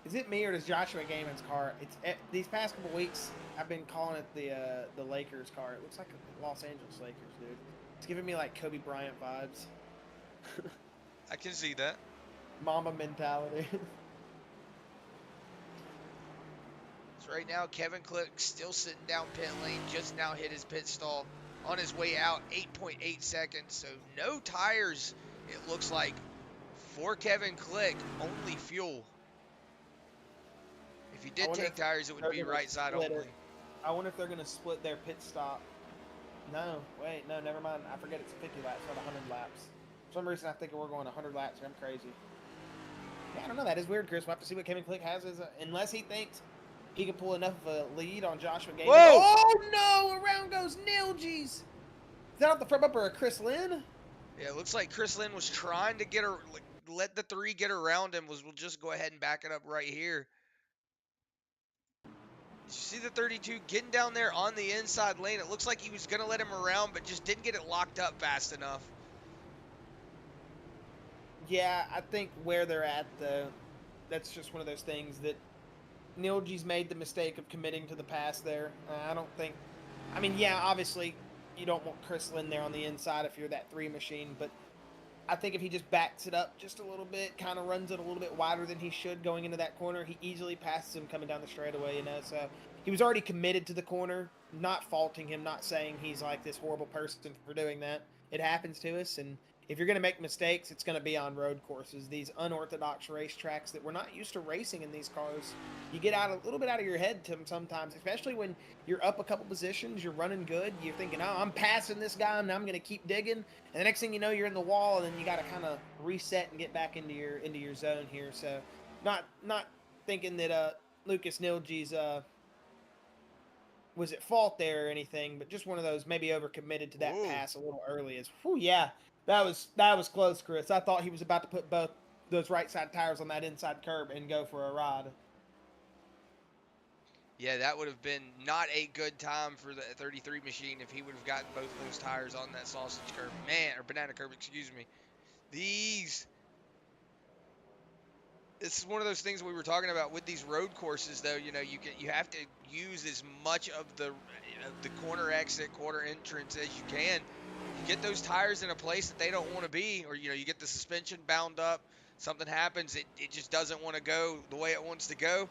Is it me or does Joshua Gayman's car? These past couple weeks I've been calling it the Lakers car. It looks like a Los Angeles Lakers, dude. It's giving me like Kobe Bryant vibes. I can see that. Mamba mentality. So right now, Kevin Click still sitting down pit lane, just now hit his pit stall. On his way out, 8.8 seconds, so no tires, it looks like, for Kevin Click, only fuel. If he did take tires, it would be right side only. I wonder if they're going to split their pit stop. No, wait, no, never mind. I forget it's 50 laps, not 100 laps. For some reason, I think we're going 100 laps. I'm crazy. Yeah, I don't know. That is weird, Chris. We'll have to see what Kevin Click has. Unless he thinks he can pull enough of a lead on Joshua Gayman. Oh, no! Around goes Nilgies! Is that off the front bumper of Chris Lynn? Yeah, it looks like Chris Lynn was trying to get her, let the 3 get around him. We'll just go ahead and back it up right here. You see the 32 getting down there on the inside lane. It looks like he was going to let him around, but just didn't get it locked up fast enough. Yeah, I think where they're at, though, that's just one of those things that Nilgi's made the mistake of committing to the pass there. I don't think... I mean, yeah, obviously, you don't want Chris Lynn there on the inside if you're that 3 machine, but I think if he just backs it up just a little bit, kind of runs it a little bit wider than he should going into that corner, he easily passes him coming down the straightaway, you know, so he was already committed to the corner, not faulting him, not saying he's like this horrible person for doing that. It happens to us, and if you're going to make mistakes, it's going to be on road courses, these unorthodox racetracks that we're not used to racing in these cars. You get a little bit out of your head sometimes, especially when you're up a couple positions, you're running good, you're thinking, oh, I'm passing this guy, and I'm going to keep digging, and the next thing you know, you're in the wall, and then you got to kind of reset and get back into your zone here. So, not thinking that Lucas Nilgi's was at fault there or anything, but just one of those maybe overcommitted to that pass a little early. Yeah. That was close, Chris. I thought he was about to put both those right side tires on that inside curb and go for a ride. Yeah, that would have been not a good time for the 33 machine if he would have gotten both of those tires on that sausage curb. Man, or banana curb, excuse me. This is one of those things we were talking about with these road courses, though. You know, you have to use as much of the corner exit, corner entrance as you can. You get those tires in a place that they don't want to be, or you get the suspension bound up, something happens, it just doesn't want to go the way it wants to go.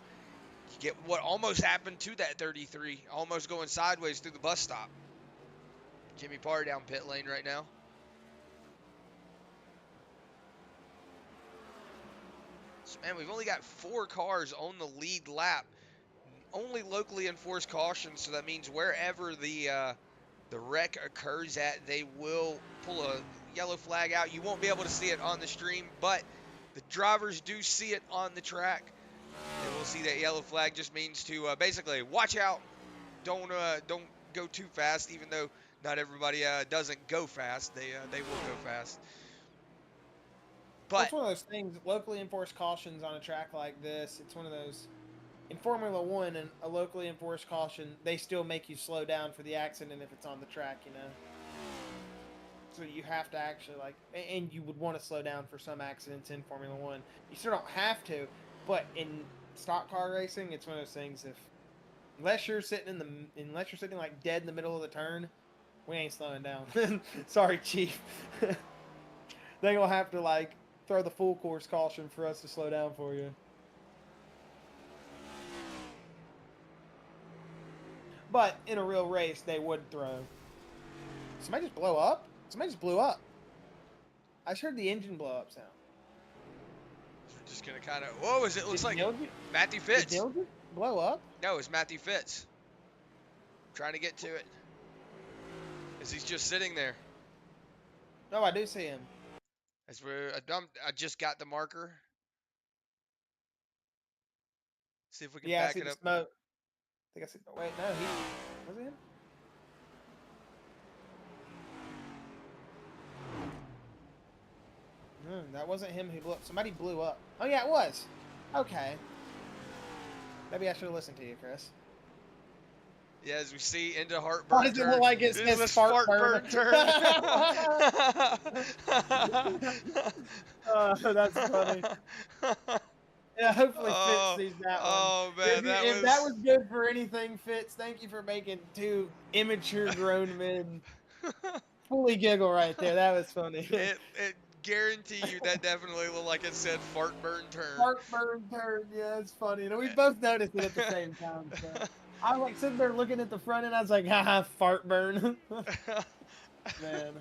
You get what almost happened to that 33, almost going sideways through the bus stop. Jimmy Parr down pit lane right now. So, man, we've only got 4 cars on the lead lap. Only locally enforced cautions, so that means wherever the wreck occurs at, they will pull a yellow flag out. You won't be able to see it on the stream, but the drivers do see it on the track. And we'll see that yellow flag just means to basically watch out. Don't go too fast, even though not everybody doesn't go fast. They will go fast. But it's one of those things, locally enforced cautions on a track like this, it's one of those, in Formula 1 and a locally enforced caution, they still make you slow down for the accident if it's on the track, you know. So you have to actually, like, and you would want to slow down for some accidents in Formula 1. You still don't have to, but in stock car racing, it's one of those things, unless you're sitting like dead in the middle of the turn, we ain't slowing down. Sorry, Chief. They're going to have to, like, throw the full course caution for us to slow down for you. But in a real race, they would throw. Somebody just blow up? Somebody just blew up. I just heard the engine blow up sound. We're just going to kind of... Whoa, it looks like Matthew Fitz. Did Nilgi blow up? No, it's Matthew Fitz. I'm trying to get to it. As he's just sitting there. No, I do see him. As I just got the marker. See if we can back it up. Smoke. I think I see. Wait, no, was it him? No, that wasn't him who blew up. Somebody blew up. Oh yeah, it was. Okay. Maybe I should have listened to you, Chris. Yeah, as we see into heartburn. Why does it look like it says fart burn? Turn. That's funny. Yeah, hopefully Fitz Oh, sees that one. oh If, man, you, that if that was was. good for anything, Fitz, thank you for making two immature grown men fully giggle right there. That was funny. It guarantee you that definitely looked like it said fart burn turn. Heartburn turn. Yeah, it's funny. And we both noticed it at the same time. So I was like sitting there looking at the front end. I was like, haha, fart burn. Man.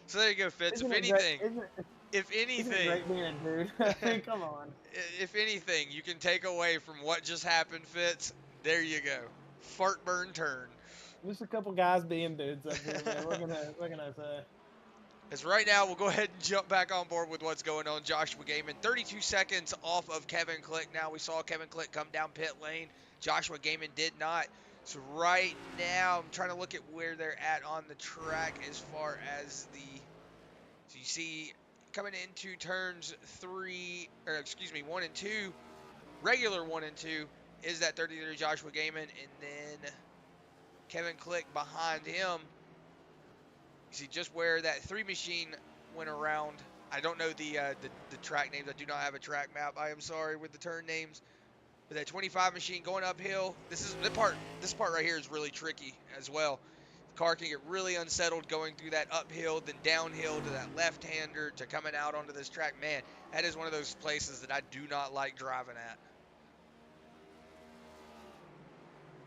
So there you go, Fitz. Isn't it great? If Isn't it anything, great being a dude? I mean, come on. if anything, you can take away from what just happened, Fitz. There you go. Fart burn turn. Just a couple guys being dudes up here, man. What can I say? As right now, we'll go ahead and jump back on board with what's going on. Joshua Gaiman, 32 seconds off of Kevin Click. Now we saw Kevin Click come down pit lane. Joshua Gaiman did not. So right now, I'm trying to look at where they're at on the track as far as the. So you see, coming into turns 1 and 2, regular 1 and 2 is that 33 Joshua Gaiman, and then Kevin Click behind him. You see just where that 3 machine went around. I don't know the track names. I do not have a track map. I am sorry with the turn names. But that 25 machine going uphill. This part right here is really tricky as well. The car can get really unsettled going through that uphill, then downhill to that left-hander to coming out onto this track. Man, that is one of those places that I do not like driving at.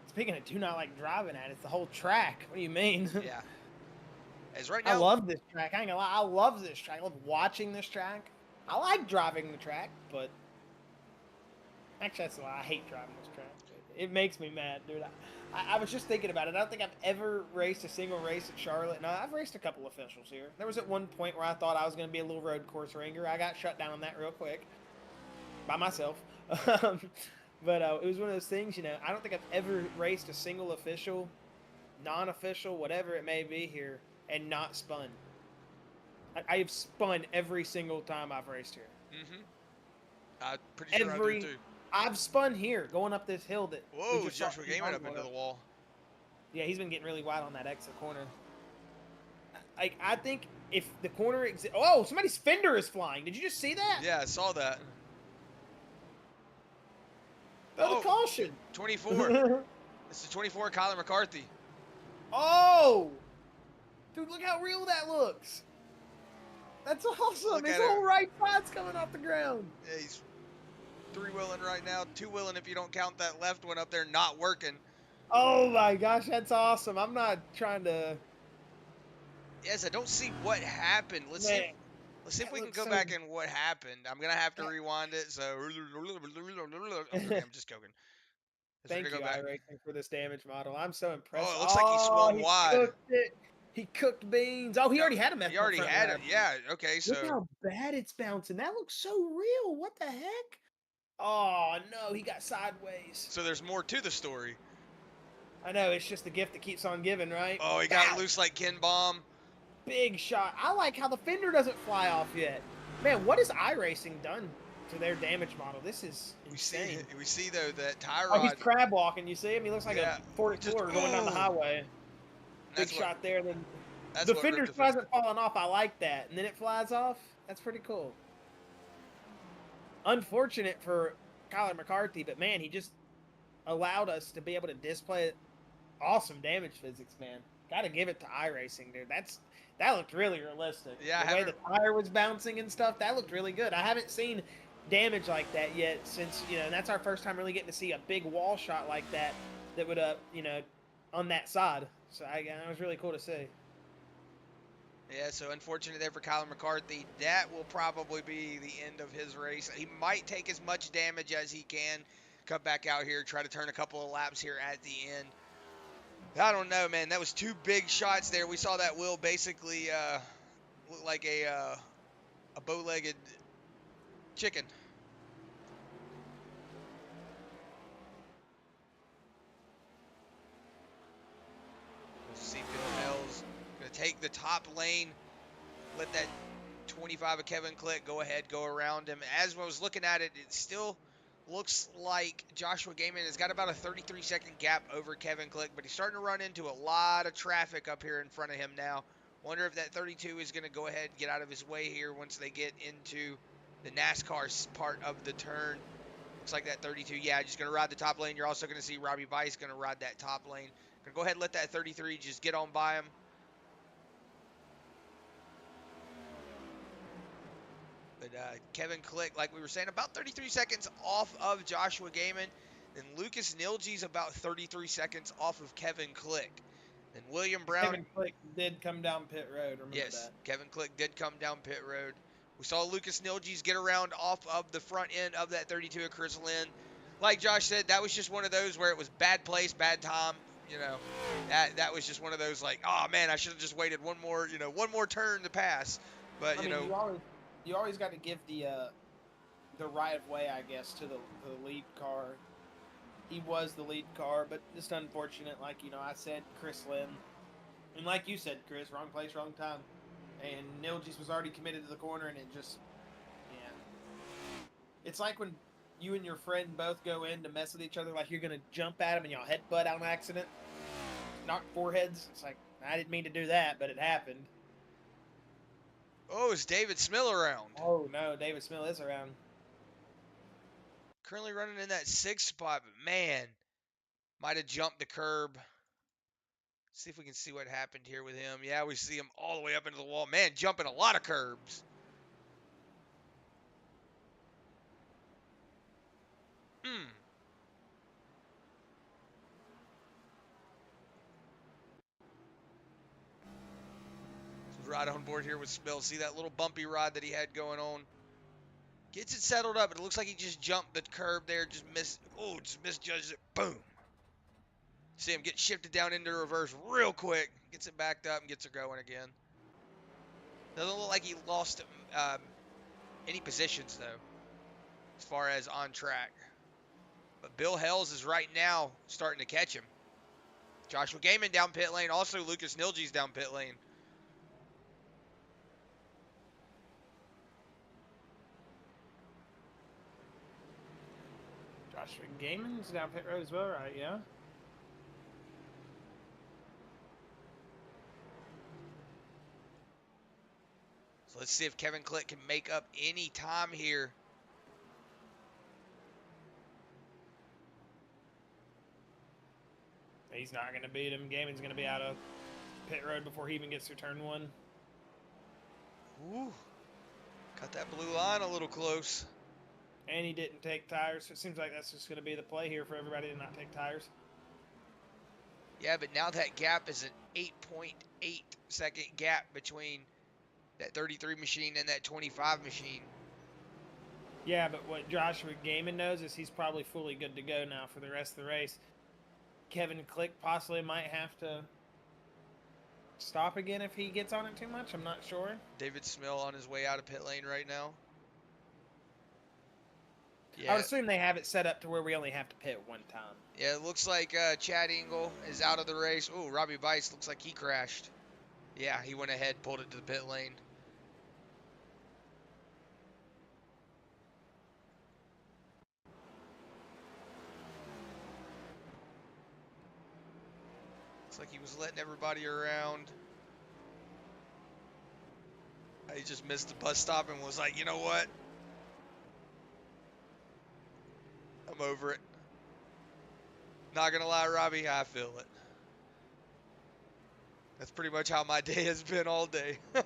Speaking of do not like driving at, it's the whole track. What do you mean? Yeah. As right I now, love this track. I ain't gonna lie. I love this track. I love watching this track. I like driving the track, but actually, that's why I hate driving this track. It makes me mad, dude. I was just thinking about it. I don't think I've ever raced a single race at Charlotte. No, I've raced a couple officials here. There was at one point where I thought I was going to be a little road course ringer. I got shut down on that real quick by myself. But it was one of those things, you know, I don't think I've ever raced a single official, non-official, whatever it may be here, and not spun. I have spun every single time I've raced here. Mm-hmm. I'm pretty sure I do too. I've spun here, going up this hill that. Whoa, Joshua Gaiman up into the wall. Yeah, he's been getting really wide on that exit corner. I think if the corner oh, somebody's fender is flying. Did you just see that? Yeah, I saw that. Oh, the caution. 24. This is 24, Kyler McCarthy. Oh! Dude, look how real that looks. That's awesome. His whole right side's coming off the ground. Yeah, he's 3-wheeling right now. 2-wheeling if you don't count that left one up there not working. Oh my gosh, that's awesome. I'm not trying to... Yes, I don't see what happened. Let's see if we can go back and what happened. I'm going to have to rewind it, so... Okay, I'm just joking. Thank you, iRacing, for this damage model. I'm so impressed. Oh, it looks like he swung wide. Cooked it. He cooked beans. Oh, he already had him. He already had it. Yeah, okay, so... Look how bad it's bouncing. That looks so real. What the heck? Oh, no, he got sideways. So there's more to the story. I know, it's just the gift that keeps on giving, right? Oh, he got loose like Ken Bomb. Big shot. I like how the fender doesn't fly off yet. Man, what has iRacing done to their damage model? This is insane. We see though, that tie rod. Oh, he's crab walking. You see him? He looks like a 44 going down the highway. Big shot there. Then the fender hasn't fallen off. I like that. And then it flies off. That's pretty cool. Unfortunate for Kyler McCarthy, but man, he just allowed us to be able to display awesome damage physics, man. Got to give it to iRacing, dude. That looked really realistic. Yeah, the way the tire was bouncing and stuff, that looked really good. I haven't seen damage like that yet since, you know, and that's our first time really getting to see a big wall shot like that would, you know, on that side. So it was really cool to see. Yeah, so unfortunate there for Kyler McCarthy. That will probably be the end of his race. He might take as much damage as he can, come back out here, try to turn a couple of laps here at the end. I don't know, man. That was 2 big shots there. We saw that wheel basically look like a bow-legged chicken. We'll see Bill Hell's going to take the top lane, let that 25 of Kevin Click go ahead, go around him. As I was looking at it, it still looks like Joshua Gaiman has got about a 33-second gap over Kevin Click, but he's starting to run into a lot of traffic up here in front of him now. Wonder if that 32 is going to go ahead and get out of his way here once they get into the NASCAR part of the turn. Looks like that 32, yeah, just going to ride the top lane. You're also going to see Robbie Vice going to ride that top lane. Going to go ahead and let that 33 just get on by him. But Kevin Click, like we were saying, about 33 seconds off of Joshua Gaiman. And Lucas Nilge's about 33 seconds off of Kevin Click. And William Brown. Kevin Click did come down pit road. Remember Yes, that. Kevin Click did come down pit road. We saw Lucas Nilge's get around off of the front end of that 32 at Chris Lynn. Like Josh said, that was just one of those where it was bad place, bad time. You know, that was just one of those like, oh man, I should have just waited one more turn to pass. But I mean, you always got to give the right of way, I guess, to the lead car. He was the lead car, but just unfortunate. Like I said, Chris Lynn, and like you said, Chris, wrong place, wrong time. And Nilgis was already committed to the corner, and it just, yeah. It's like when you and your friend both go in to mess with each other, like you're gonna jump at him and y'all headbutt on accident, knock foreheads. It's like I didn't mean to do that, but it happened. oh, is David Smill around? Oh no, David Smith is around. Currently running in that 6th spot, but man, might have jumped the curb. See if we can see what happened here with him. Yeah, we see him all the way up into the wall. Man, jumping a lot of curbs. Hmm. So right on board here with Spill. See that little bumpy ride that he had going on. Gets it settled up, but it looks like he just jumped the curb there. Just misjudged it. Boom. See him get shifted down into reverse real quick. Gets it backed up and gets it going again. Doesn't look like he lost any positions, though, as far as on track. But Bill Hells is right now starting to catch him. Joshua Gaiman down pit lane. Also, Lucas Nilge's down pit lane. Joshua Gaiman's down pit road as well, right? Yeah. So let's see if Kevin Click can make up any time here. He's not going to beat him. Gaiman's going to be out of pit road before he even gets to turn one. Ooh. Got that blue line a little close. And he didn't take tires, so it seems like that's just going to be the play here for everybody to not take tires. Yeah, but now that gap is an 8.8 second gap between that 33 machine and that 25 machine. Yeah, but what Joshua Gaiman knows is he's probably fully good to go now for the rest of the race. Kevin Click possibly might have to stop again if he gets on it too much. I'm not sure. David Smill on his way out of pit lane right now. Yeah. I would assume they have it set up to where we only have to pit one time. Yeah, it looks like Chad Engel is out of the race. Oh, Robbie Vice looks like he crashed. Yeah, he went ahead, pulled it to the pit lane. Looks like he was letting everybody around. He just missed the bus stop and was like, you know what? I'm over it. Not gonna lie, Robbie, I feel it. That's pretty much how my day has been all day. Yeah,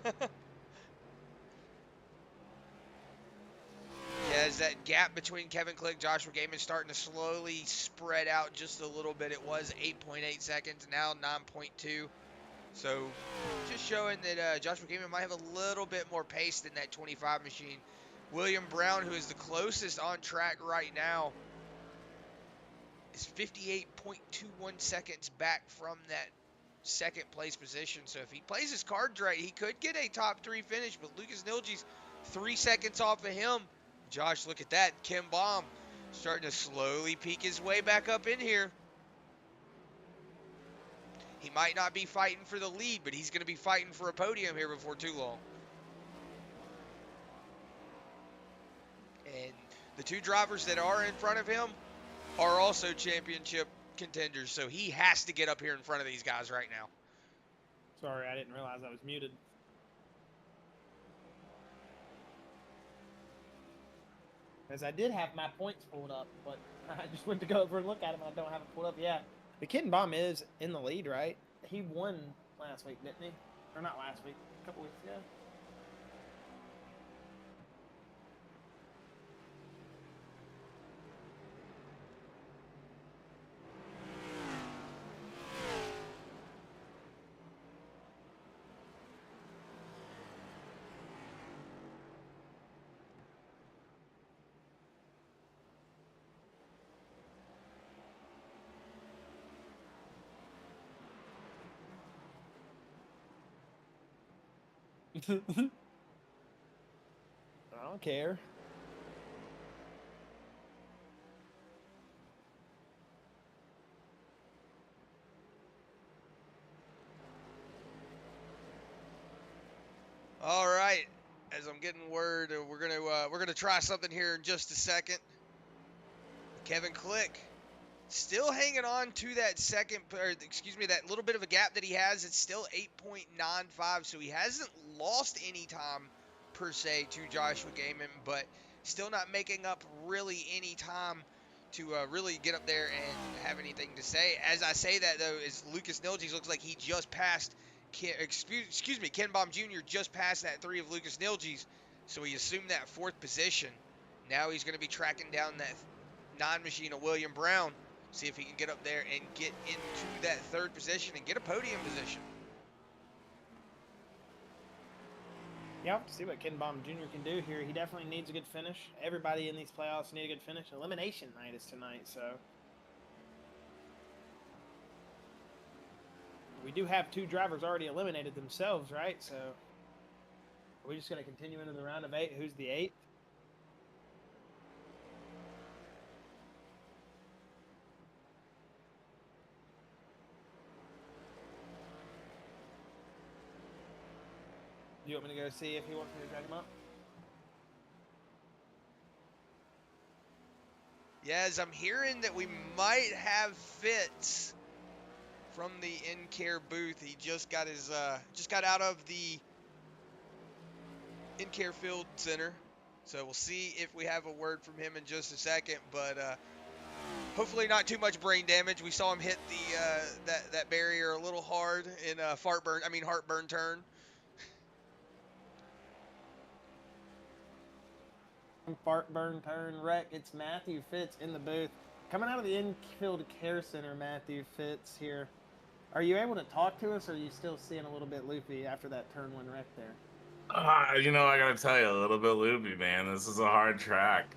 as that gap between Kevin Click, Joshua Gaiman starting to slowly spread out just a little bit. It was 8.8 seconds, now 9.2. So just showing that Joshua Gaiman might have a little bit more pace than that 25 machine. William Brown, who is the closest on track right now, is 58.21 seconds back from that second place position. So if he plays his cards right, he could get a top 3 finish, but Lucas Nilge's 3 seconds off of him. Josh, look at that. Kim Baum starting to slowly peek his way back up in here. He might not be fighting for the lead, but he's going to be fighting for a podium here before too long. And the 2 drivers that are in front of him are also championship contenders, so he has to get up here in front of these guys right now. Sorry, I didn't realize I was muted. Because I did have my points pulled up, but I just went to go over and look at them. I don't have it pulled up. Yeah, the Kid Bomb is in the lead, right? He won last week, didn't he? Or not last week, a couple weeks ago. I don't care. All right. As I'm getting word, we're gonna try something here in just a second. Kevin Click still hanging on to that that little bit of a gap that he has. It's still 8.95, so he hasn't lost any time per se to Joshua Gaiman, but still not making up really any time to really get up there and have anything to say. As I say that, though, is Lucas Nilges looks like he just passed, Ken Baum Jr. just passed that 3 of Lucas Nilges, so he assumed that 4th position. Now he's going to be tracking down that 9 machine of William Brown, see if he can get up there and get into that 3rd position and get a podium position. Yeah, we'll have to see what Ken Baum Jr. can do here. He definitely needs a good finish. Everybody in these playoffs need a good finish. Elimination night is tonight, so we do have 2 drivers already eliminated themselves, right? So are we just going to continue into the round of 8? Who's the 8th? Do you want me to go see if he wants me to drag him up? Yes, I'm hearing that we might have Fitz from the in-care booth. He just got his just got out of the in-care field center, so we'll see if we have a word from him in just a second. But hopefully not too much brain damage. We saw him hit the that barrier a little hard in heartburn turn. Fart burn turn wreck. It's Matthew Fitz in the booth. Coming out of the infield care center, Matthew Fitz here. Are you able to talk to us, or are you still seeing a little bit loopy after that turn 1 wreck there? I gotta tell you, a little bit loopy, man. This is a hard track.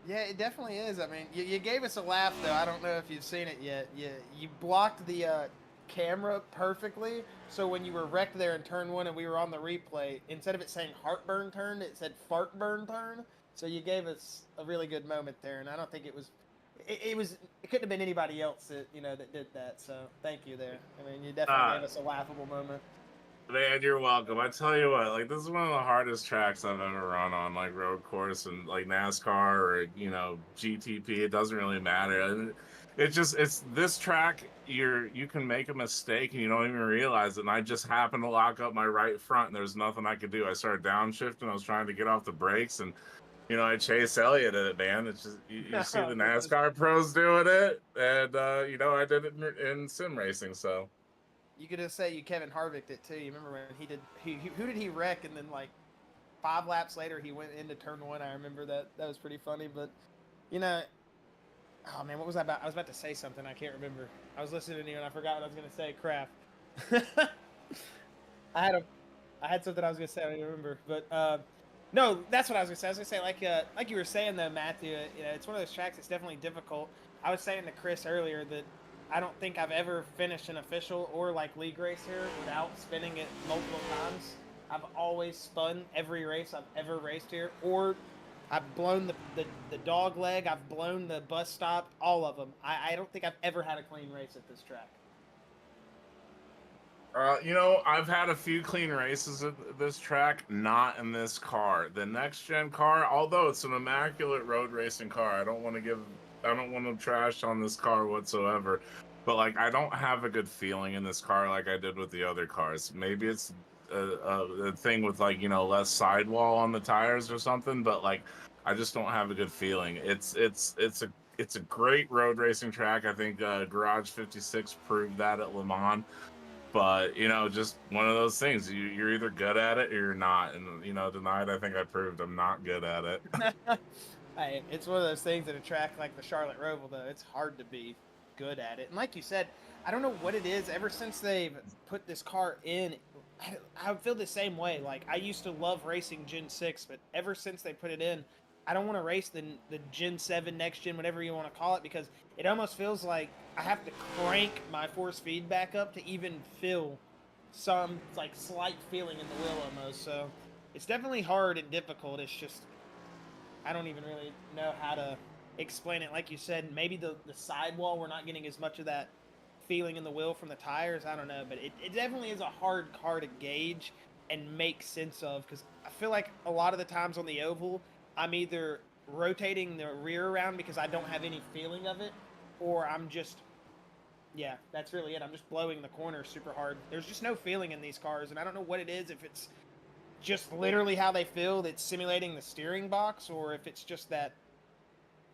Yeah, it definitely is. I mean, you gave us a laugh, though. I don't know if you've seen it yet. You blocked the camera perfectly, so when you were wrecked there in turn 1 and we were on the replay, instead of it saying heartburn turn, it said fart burn turn. So you gave us a really good moment there, and I don't think it was. It couldn't have been anybody else that that did that. So thank you there. I mean, you definitely gave us a laughable moment. Man, you're welcome. I tell you what, like, this is one of the hardest tracks I've ever run on, like road course and like NASCAR or GTP. It doesn't really matter. And it's this track. You can make a mistake and you don't even realize it. And I just happened to lock up my right front, and there's nothing I could do. I started downshifting. I was trying to get off the brakes, and I chase Elliott at it, man. It's just you see the NASCAR pros doing it, and I did it in sim racing, so. You could just say you Kevin Harvicked it too. You remember when he did? Who did he wreck? And then like 5 laps later, he went into turn 1. I remember that. That was pretty funny. But oh man, what was I about? I was about to say something. I can't remember. I was listening to you and I forgot what I was gonna say. Crap. I had something I was gonna say. I don't even remember. But no, that's what I was gonna say. I was gonna say like you were saying though, Matthew. It's one of those tracks that's definitely difficult. I was saying to Chris earlier that I don't think I've ever finished an official or like league race here without spinning it multiple times. I've always spun every race I've ever raced here, or I've blown the dog leg, I've blown the bus stop, all of them. I don't think I've ever had a clean race at this track. I've had a few clean races at this track, not in this car. The next gen car, although it's an immaculate road racing car, I don't want to trash on this car whatsoever. But like, I don't have a good feeling in this car like I did with the other cars. Maybe it's a thing with like less sidewall on the tires or something. But like, I just don't have a good feeling. It's a great road racing track. I think Garage 56 proved that at Le Mans. But just one of those things. You're either good at it or you're not. And tonight I think I proved I'm not good at it. Hey, it's one of those things at a track like the Charlotte Roval, though. It's hard to be good at it. And like you said, I don't know what it is. Ever since they've put this car in, I feel the same way. Like, I used to love racing Gen 6, but ever since they put it in, I don't want to race the Gen 7, next gen, whatever you want to call it, because it almost feels like I have to crank my force feedback up to even feel some, like, slight feeling in the wheel almost. So it's definitely hard and difficult. It's just I don't even really know how to explain it. Like you said, maybe the sidewall, we're not getting as much of that feeling in the wheel from the tires. I don't know, but it definitely is a hard car to gauge and make sense of, because I feel like a lot of the times on the oval, I'm either rotating the rear around because I don't have any feeling of it, or I'm just, yeah, that's really it. I'm just blowing the corner super hard. There's just no feeling in these cars, and I don't know what it is, if it's just literally how they feel that's simulating the steering box, or if it's just that,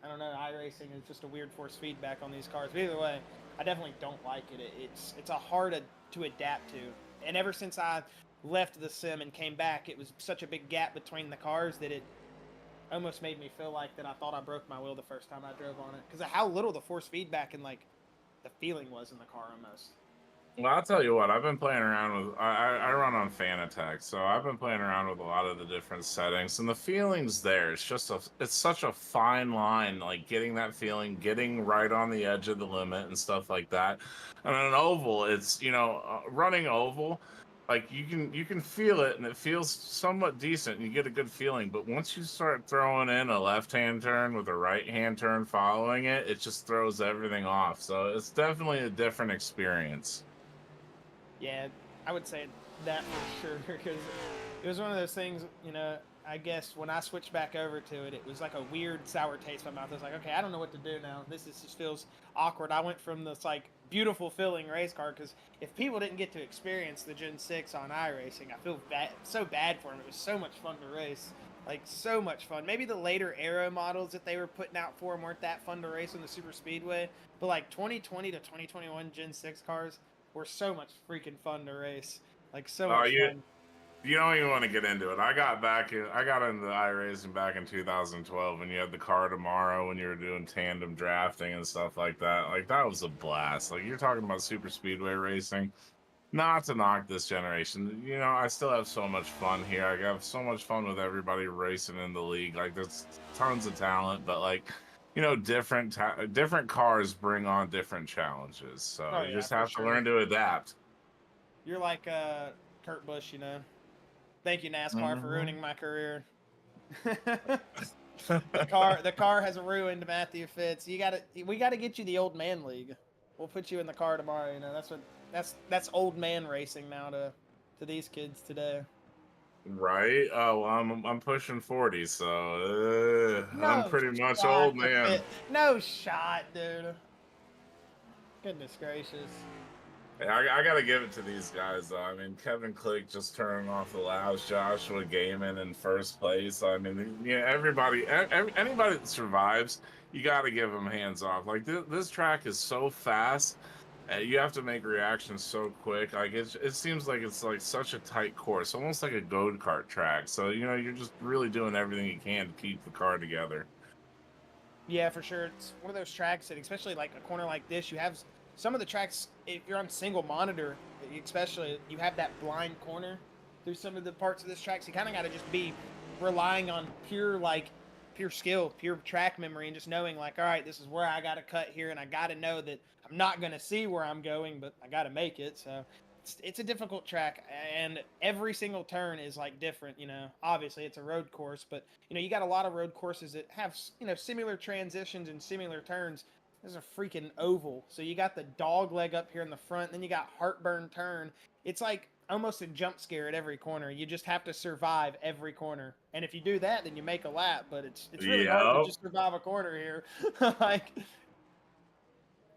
I don't know, iRacing is just a weird force feedback on these cars. But either way, I definitely don't like it. It's a hard to adapt to. And ever since I left the sim and came back, it was such a big gap between the cars that it almost made me feel like that I thought I broke my wheel the first time I drove on it, because of how little the force feedback and like the feeling was in the car almost. Well, I'll tell you what, I've been playing around with, I run on Fanatec, so I've been playing around with a lot of the different settings, and the feeling's there. It's such a fine line, like getting that feeling, getting right on the edge of the limit and stuff like that. And on an oval, it's, running oval, like you can feel it and it feels somewhat decent and you get a good feeling. But once you start throwing in a left-hand turn with a right-hand turn following it, it just throws everything off. So it's definitely a different experience. Yeah, I would say that for sure, because it was one of those things, I guess when I switched back over to it, it was like a weird sour taste in my mouth. I was like, okay, I don't know what to do now. Just feels awkward. I went from this like beautiful feeling race car, because if people didn't get to experience the Gen 6 on iRacing, I feel so bad for them. It was so much fun to race. Like, so much fun. Maybe the later Aero models that they were putting out for them weren't that fun to race on the Super Speedway, but like 2020 to 2021 Gen 6 cars were so much freaking fun to race. Like, so Oh, much fun. you don't even want to get into it. I got into iRacing back in 2012 when you had the car tomorrow when you were doing tandem drafting and stuff like that. Like that was a blast. Like you're talking about super speedway racing. Not to knock this generation. I still have so much fun here. I have so much fun with everybody racing in the league. Like there's tons of talent, but like different cars bring on different challenges. So Oh, you yeah, just for have to sure. learn to adapt. You're like Kurt Busch, Thank you, NASCAR, for Mhm. ruining my career. The car has ruined Matthew Fitz. We gotta get you the old man league. We'll put you in the car tomorrow. That's old man racing now to these kids today. Right? Oh, well, I'm pushing 40, so I'm No pretty much shot old to man. fit. No shot, dude. Goodness gracious. Hey, I gotta give it to these guys though. I mean, Kevin Click just turning off the louds, Joshua Gaiman in first place. I mean, anybody that survives, you got to give them hands off. Like this track is so fast. You have to make reactions so quick. Like it seems like it's like such a tight course, almost like a go-kart track. So you're just really doing everything you can to keep the car together. Yeah, for sure. It's one of those tracks that, especially like a corner like this, you have some of the tracks, if you're on single monitor, especially, you have that blind corner through some of the parts of this track. So you kind of got to just be relying on pure skill, pure track memory, and just knowing, like, all right, this is where I got to cut here, and I got to know that I'm not going to see where I'm going, but I got to make it. So it's a difficult track, and every single turn is like different. Obviously it's a road course, but you got a lot of road courses that have similar transitions and similar turns. This is a freaking oval, so you got the dog leg up here in the front, then you got heartburn turn. It's like almost a jump scare at every corner. You just have to survive every corner, and if you do that, then you make a lap. But it's really hard to Yeah. just survive a corner here. Like,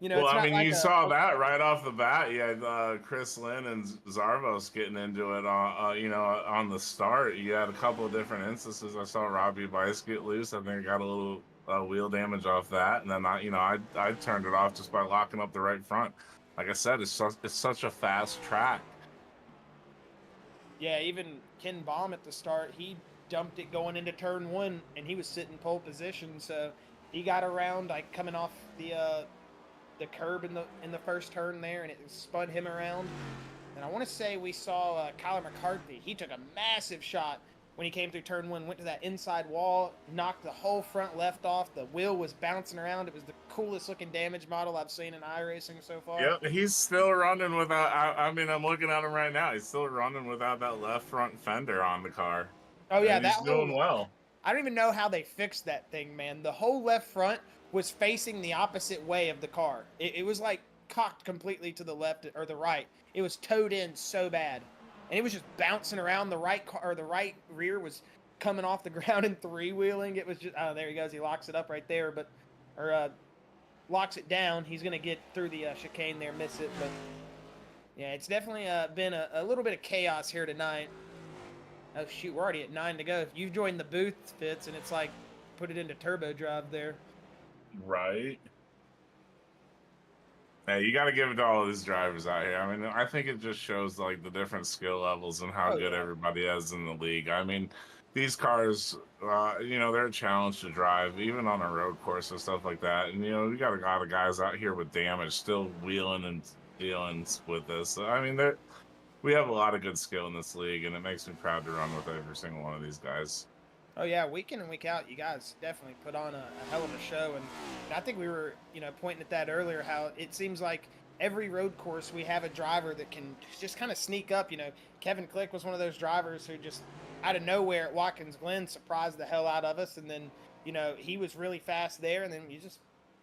You know, Well, it's I not mean, like you a saw that right off the bat. You had Chris Lynn and Zarvos getting into it on the start. You had a couple of different instances. I saw Robbie Bice get loose. I think I got a little wheel damage off that, and then I turned it off just by locking up the right front. Like I said, it's such a fast track. Yeah, even Ken Baum at the start, he dumped it going into turn one, and he was sitting pole position, so he got around like coming off the curb in the first turn there, and it spun him around. And I want to say we saw Kyler McCarthy. He took a massive shot when he came through turn one, went to that inside wall, knocked the whole front left off. The wheel was bouncing around. It was the coolest looking damage model I've seen in iRacing so far. Yep, he's still running without. I mean, I'm looking at him right now. He's still running without that left front fender on the car, Oh yeah, and that he's doing whole well. I don't even know how they fixed that thing, man. The whole left front was facing the opposite way of the car. It was like cocked completely to the left or the right. It was towed in so bad, and it was just bouncing around. The right car or the right rear was coming off the ground and three wheeling. It was just there he goes. He locks it up right there, but locks it down. He's gonna get through the chicane there, miss it, but yeah, it's definitely been a little bit of chaos here tonight. Oh shoot, we're already at 9 to go. You've joined the booth, Fitz, and it's like put it into turbo drive there. Right. Hey, you got to give it to all of these drivers out here. I mean, I think it just shows like the different skill levels and how good everybody is in the league. I mean, these cars, they're a challenge to drive, even on a road course and stuff like that. And we got a lot of guys out here with damage still wheeling and dealing with this. So, I mean, we have a lot of good skill in this league, and it makes me proud to run with every single one of these guys. Oh yeah, week in and week out, you guys definitely put on a hell of a show, and I think we were, pointing at that earlier. How it seems like every road course we have a driver that can just kind of sneak up. Kevin Click was one of those drivers who just out of nowhere at Watkins Glen surprised the hell out of us, and then he was really fast there, and then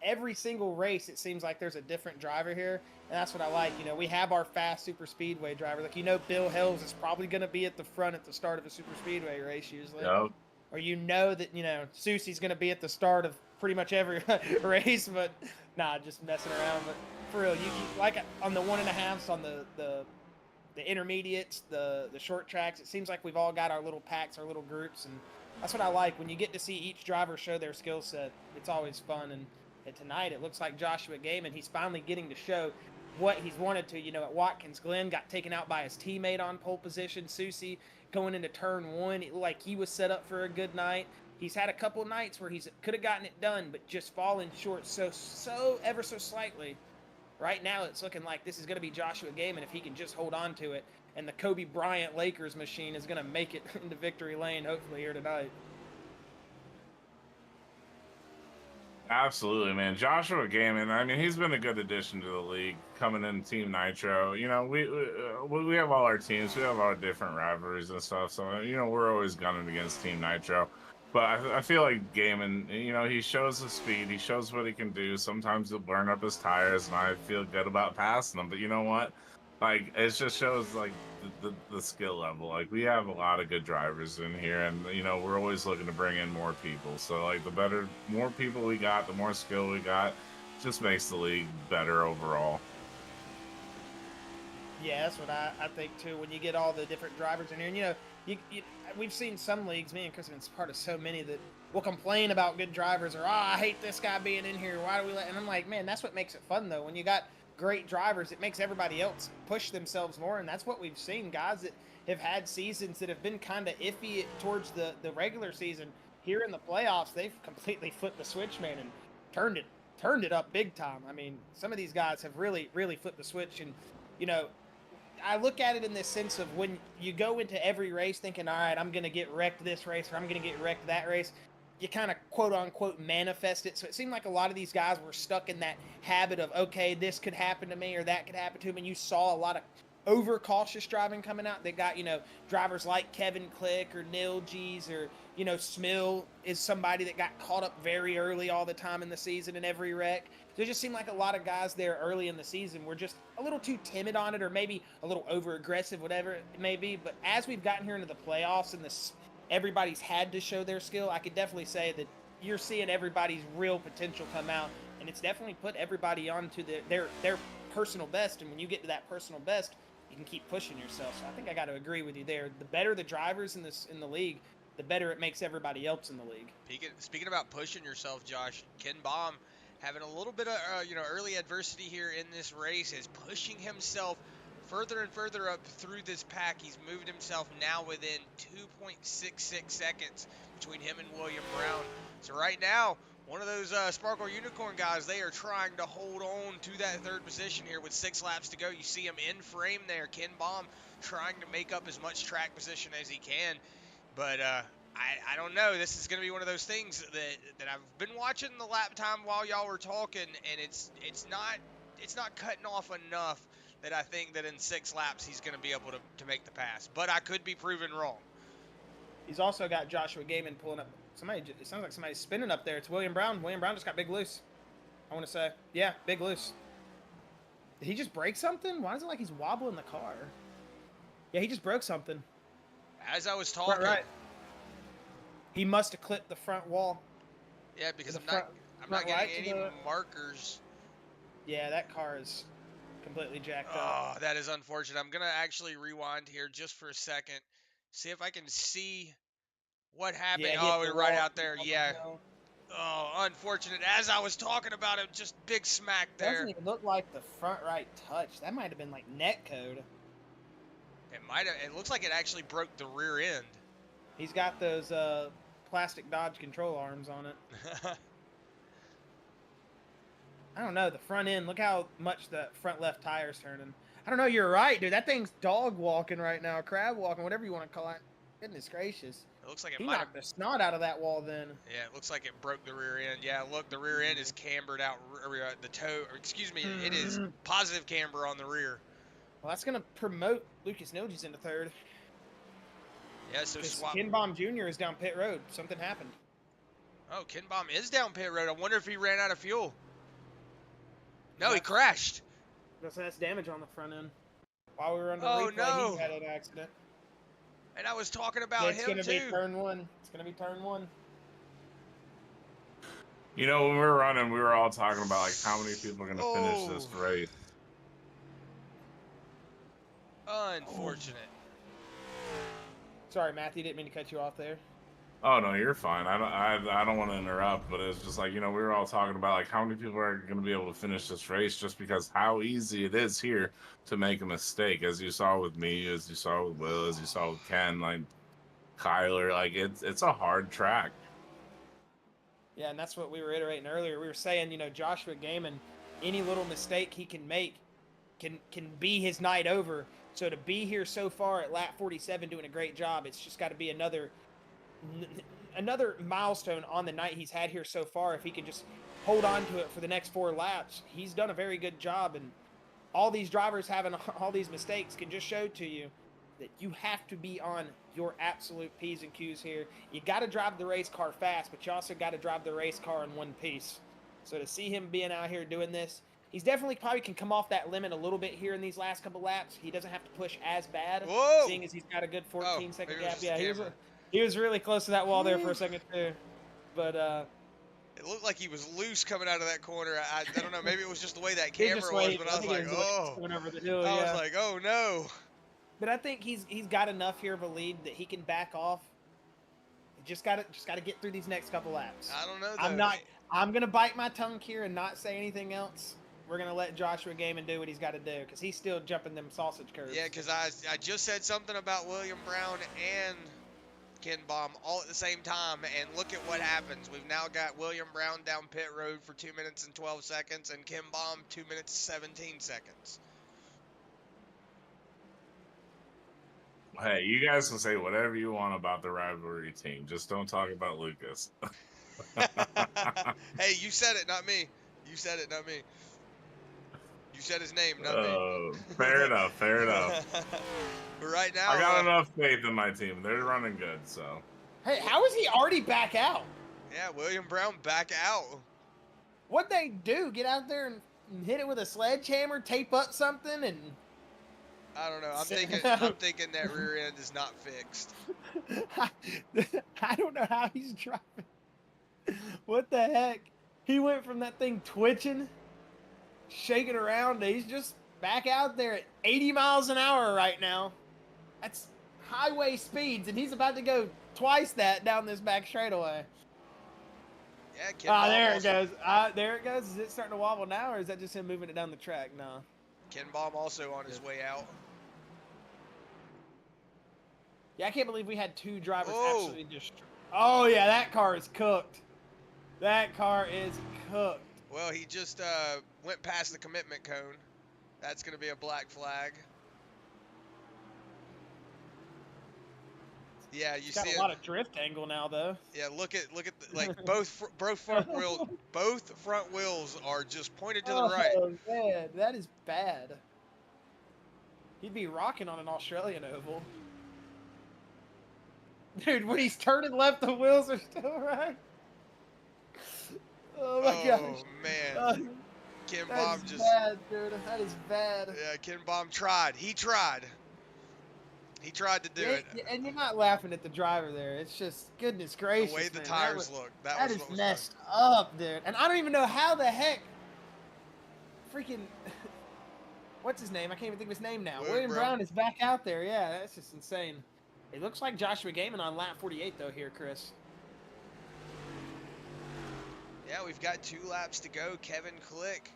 every single race it seems like there's a different driver here, and that's what I like. We have our fast super speedway driver, like Bill Hells is probably going to be at the front at the start of a super speedway race usually. Yep. Or that Susie's going to be at the start of pretty much every race, but nah, just messing around. But for real, you like on the 1.5s, on the intermediates, the short tracks, it seems like we've all got our little packs, our little groups, and that's what I like. When you get to see each driver show their skill set, it's always fun. And tonight it looks like Joshua Gaiman, he's finally getting to show what he's wanted to. At Watkins Glen, got taken out by his teammate on pole position. Susie going into turn one, it looked like he was set up for a good night. He's had a couple nights where he could have gotten it done, but just falling short so ever so slightly. Right now, it's looking like this is going to be Joshua Gaiman if he can just hold on to it, and the Kobe Bryant Lakers machine is going to make it into victory lane, hopefully, here tonight. Absolutely, man. Joshua Gaiman, I mean, he's been a good addition to the league, coming in Team Nitro. We have all our teams. We have our different rivalries and stuff. So, we're always gunning against Team Nitro. But I feel like Gaiman, he shows the speed. He shows what he can do. Sometimes he'll burn up his tires, and I feel good about passing him. But you know what? Like, it just shows, like, the skill level. Like, we have a lot of good drivers in here, and, we're always looking to bring in more people. So, like, more people we got, the more skill we got, just makes the league better overall. Yeah, that's what I think, too. When you get all the different drivers in here, and, we've seen some leagues, me and Chris have been part of so many, that will complain about good drivers, or, I hate this guy being in here. Why do we let... And I'm like, man, that's what makes it fun, though. When you got great drivers, it makes everybody else push themselves more, and that's what we've seen. Guys that have had seasons that have been kind of iffy towards the regular season, here in the playoffs, they've completely flipped the switch, man, and turned it up big time. I mean, some of these guys have really flipped the switch, and I look at it in this sense of when you go into every race thinking, all right, I'm going to get wrecked this race, or I'm going to get wrecked that race, you kind of quote-unquote manifest it. So it seemed like a lot of these guys were stuck in that habit of, okay, this could happen to me or that could happen to me. And you saw a lot of overcautious driving coming out. They got, drivers like Kevin Click or Nilgees or, Smill is somebody that got caught up very early all the time in the season in every wreck. So it just seemed like a lot of guys there early in the season were just a little too timid on it, or maybe a little over-aggressive, whatever it may be. But as we've gotten here into the playoffs and everybody's had to show their skill, I could definitely say that you're seeing everybody's real potential come out and it's definitely put everybody onto their personal best. And when you get to that personal best, you can keep pushing yourself. So I think I got to agree with you there. The better the drivers in the league, the better it makes everybody else in the league. Speaking about pushing yourself, Josh, Ken Baum having a little bit of early adversity here in this race, is pushing himself further and further up through this pack. He's moved himself now within 2.66 seconds between him and William Brown. So right now, one of those Sparkle Unicorn guys, they are trying to hold on to that third position here with 6 laps to go. You see him in frame there. Ken Baum trying to make up as much track position as he can. But I don't know. This is going to be one of those things that I've been watching the lap time while y'all were talking, and it's not cutting off enough that I think that in 6 laps he's going to be able to make the pass. But I could be proven wrong. He's also got Joshua Gaiman pulling up. It sounds like somebody's spinning up there. It's William Brown. William Brown just got big loose. I want to say. Yeah, big loose. Did he just break something? Why is it like he's wobbling the car? Yeah, he just broke something. As I was talking. Right. He must have clipped the front wall. Yeah, because I'm not getting any markers. Yeah, that car is completely jacked up. Oh, that is unfortunate. I'm going to actually rewind here just for a second. See if I can see what happened. Yeah, oh, we're right out there. Yeah. Oh, unfortunate. As I was talking about it, just big smack there. Doesn't even look like the front right touch. That might have been like net code. It looks like it actually broke the rear end. He's got those plastic Dodge control arms on it. I don't know, the front end, look how much the front left tire's turning. I don't know, you're right, dude. That thing's dog walking right now, crab walking, whatever you want to call it. Goodness gracious. It looks like it he might knocked the snot out of that wall then. Yeah, it looks like it broke the rear end. Yeah, look, the rear end is cambered out. The toe, or excuse me, it is positive camber on the rear. Well, that's going to promote Lucas Nilges into third. Yeah, so swap. Ken Baum Jr. is down pit road. Something happened. Oh, Ken Baum is down pit road. I wonder if he ran out of fuel. No, he crashed. That's damage on the front end. While we were under replay, he had an accident. And I was talking about him, too. It's going to be turn 1. It's going to be turn 1. You know, when we were running, we were all talking about, like, how many people are going to finish this race. Unfortunate. Sorry, Matthew, didn't mean to cut you off there. Oh no, you're fine. I don't want to interrupt, but it's just like, you know, we were all talking about like how many people are going to be able to finish this race, just because how easy it is here to make a mistake, as you saw with me, as you saw with Will, as you saw with Ken, like Kyler. Like it's a hard track. Yeah, and that's what we were iterating earlier. We were saying, you know, Joshua Gaiman, any little mistake he can make can be his night over. So to be here so far at lap 47 doing a great job, it's just got to be another milestone on the night he's had here so far. If he can just hold on to it for the next 4 laps, he's done a very good job. And all these drivers having all these mistakes can just show to you that you have to be on your absolute P's and Q's here. You got to drive the race car fast, but you also got to drive the race car in one piece. So to see him being out here doing this, he's definitely probably can come off that limit a little bit here in these last couple laps. He doesn't have to push as bad, seeing as he's got a good 14-second gap. Yeah, he was really close to that wall there for a second too. But it looked like he was loose coming out of that corner. I don't know. Maybe it was just the way that camera was, but I was like, oh. Over the hill, I was like, oh no. But I think he's got enough here of a lead that he can back off. Just gotta get through these next couple laps. I don't know, though. I'm gonna bite my tongue here and not say anything else. We're going to let Joshua Gaiman do what he's got to do, because he's still jumping them sausage curves. Yeah, because I just said something about William Brown and Ken Baum all at the same time, and look at what happens. We've now got William Brown down pit road for 2 minutes and 12 seconds, and Ken Baum 2 minutes 17 seconds. Hey, you guys can say whatever you want about the rivalry team. Just don't talk about Lucas. Hey, you said it, not me. You said it, not me. You said his name, not me. Fair enough, fair enough. But right now, I got enough faith in my team. They're running good, so. Hey, how is he already back out? Yeah, William Brown back out. What'd they do? Get out there and hit it with a sledgehammer, tape up something, and... I don't know. I'm thinking that rear end is not fixed. I don't know how he's driving. What the heck? He went from that thing twitching, shaking around, to he's just back out there at 80 miles an hour right now. That's highway speeds, and he's about to go twice that down this back straightaway. Yeah, Ken Ah, Baum there it also, goes. There it goes. Is it starting to wobble now, or is that just him moving it down the track? No. Ken Baum also on his way out. Yeah, I can't believe we had two drivers Oh. absolutely just. Oh yeah, that car is cooked. That car is cooked. Well, he just went past the commitment cone. That's going to be a black flag. Yeah, you He's got see a lot of drift angle now, though. Yeah, look at the, like both front wheels are just pointed to the right. Oh man, that is bad. He'd be rocking on an Australian oval. Dude, when he's turning left, the wheels are still right. Oh my gosh. Oh man, Ken Baum That's just bad, dude. That is bad. Yeah, Ken Baum tried. He tried to do it. And you're not laughing at the driver there. It's just, goodness gracious, The way the man. tires look. That was is what was messed up, dude. And I don't even know how the heck freaking what's his name? I can't even think of his name now. William Brown is back out there. Yeah, that's just insane. It looks like Joshua Gaiman on lap 48 though here, Chris. Yeah, we've got 2 laps to go. Kevin Click.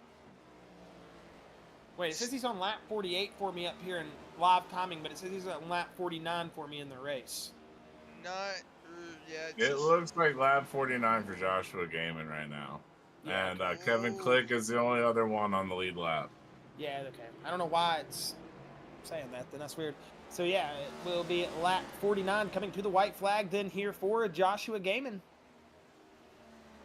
Wait, it says he's on lap 48 for me up here in live timing, but it says he's on lap 49 for me in the race. Not, yeah. It looks like lap 49 for Joshua Gaiman right now. Yeah. And Kevin Click is the only other one on the lead lap. Yeah, okay. I don't know why it's saying that, then that's weird. So yeah, it will be lap 49 coming to the white flag then here for Joshua Gaiman.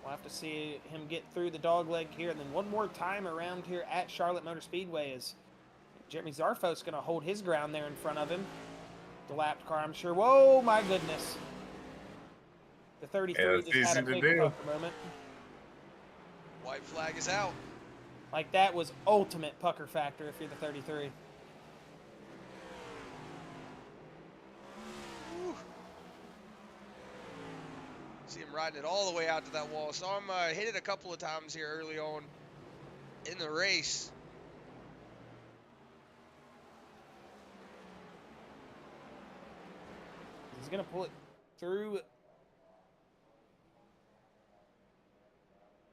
We'll have to see him get through the dog leg here, and then one more time around here at Charlotte Motor Speedway is Jeremy Zarfos going to hold his ground there in front of him. The lapped car, I'm sure. Whoa, my goodness. The 33 just had a big pucker moment. White flag is out. Like, that was ultimate pucker factor if you're the 33. See him riding it all the way out to that wall. Saw him hit it a couple of times here early on in the race. He's going to pull it through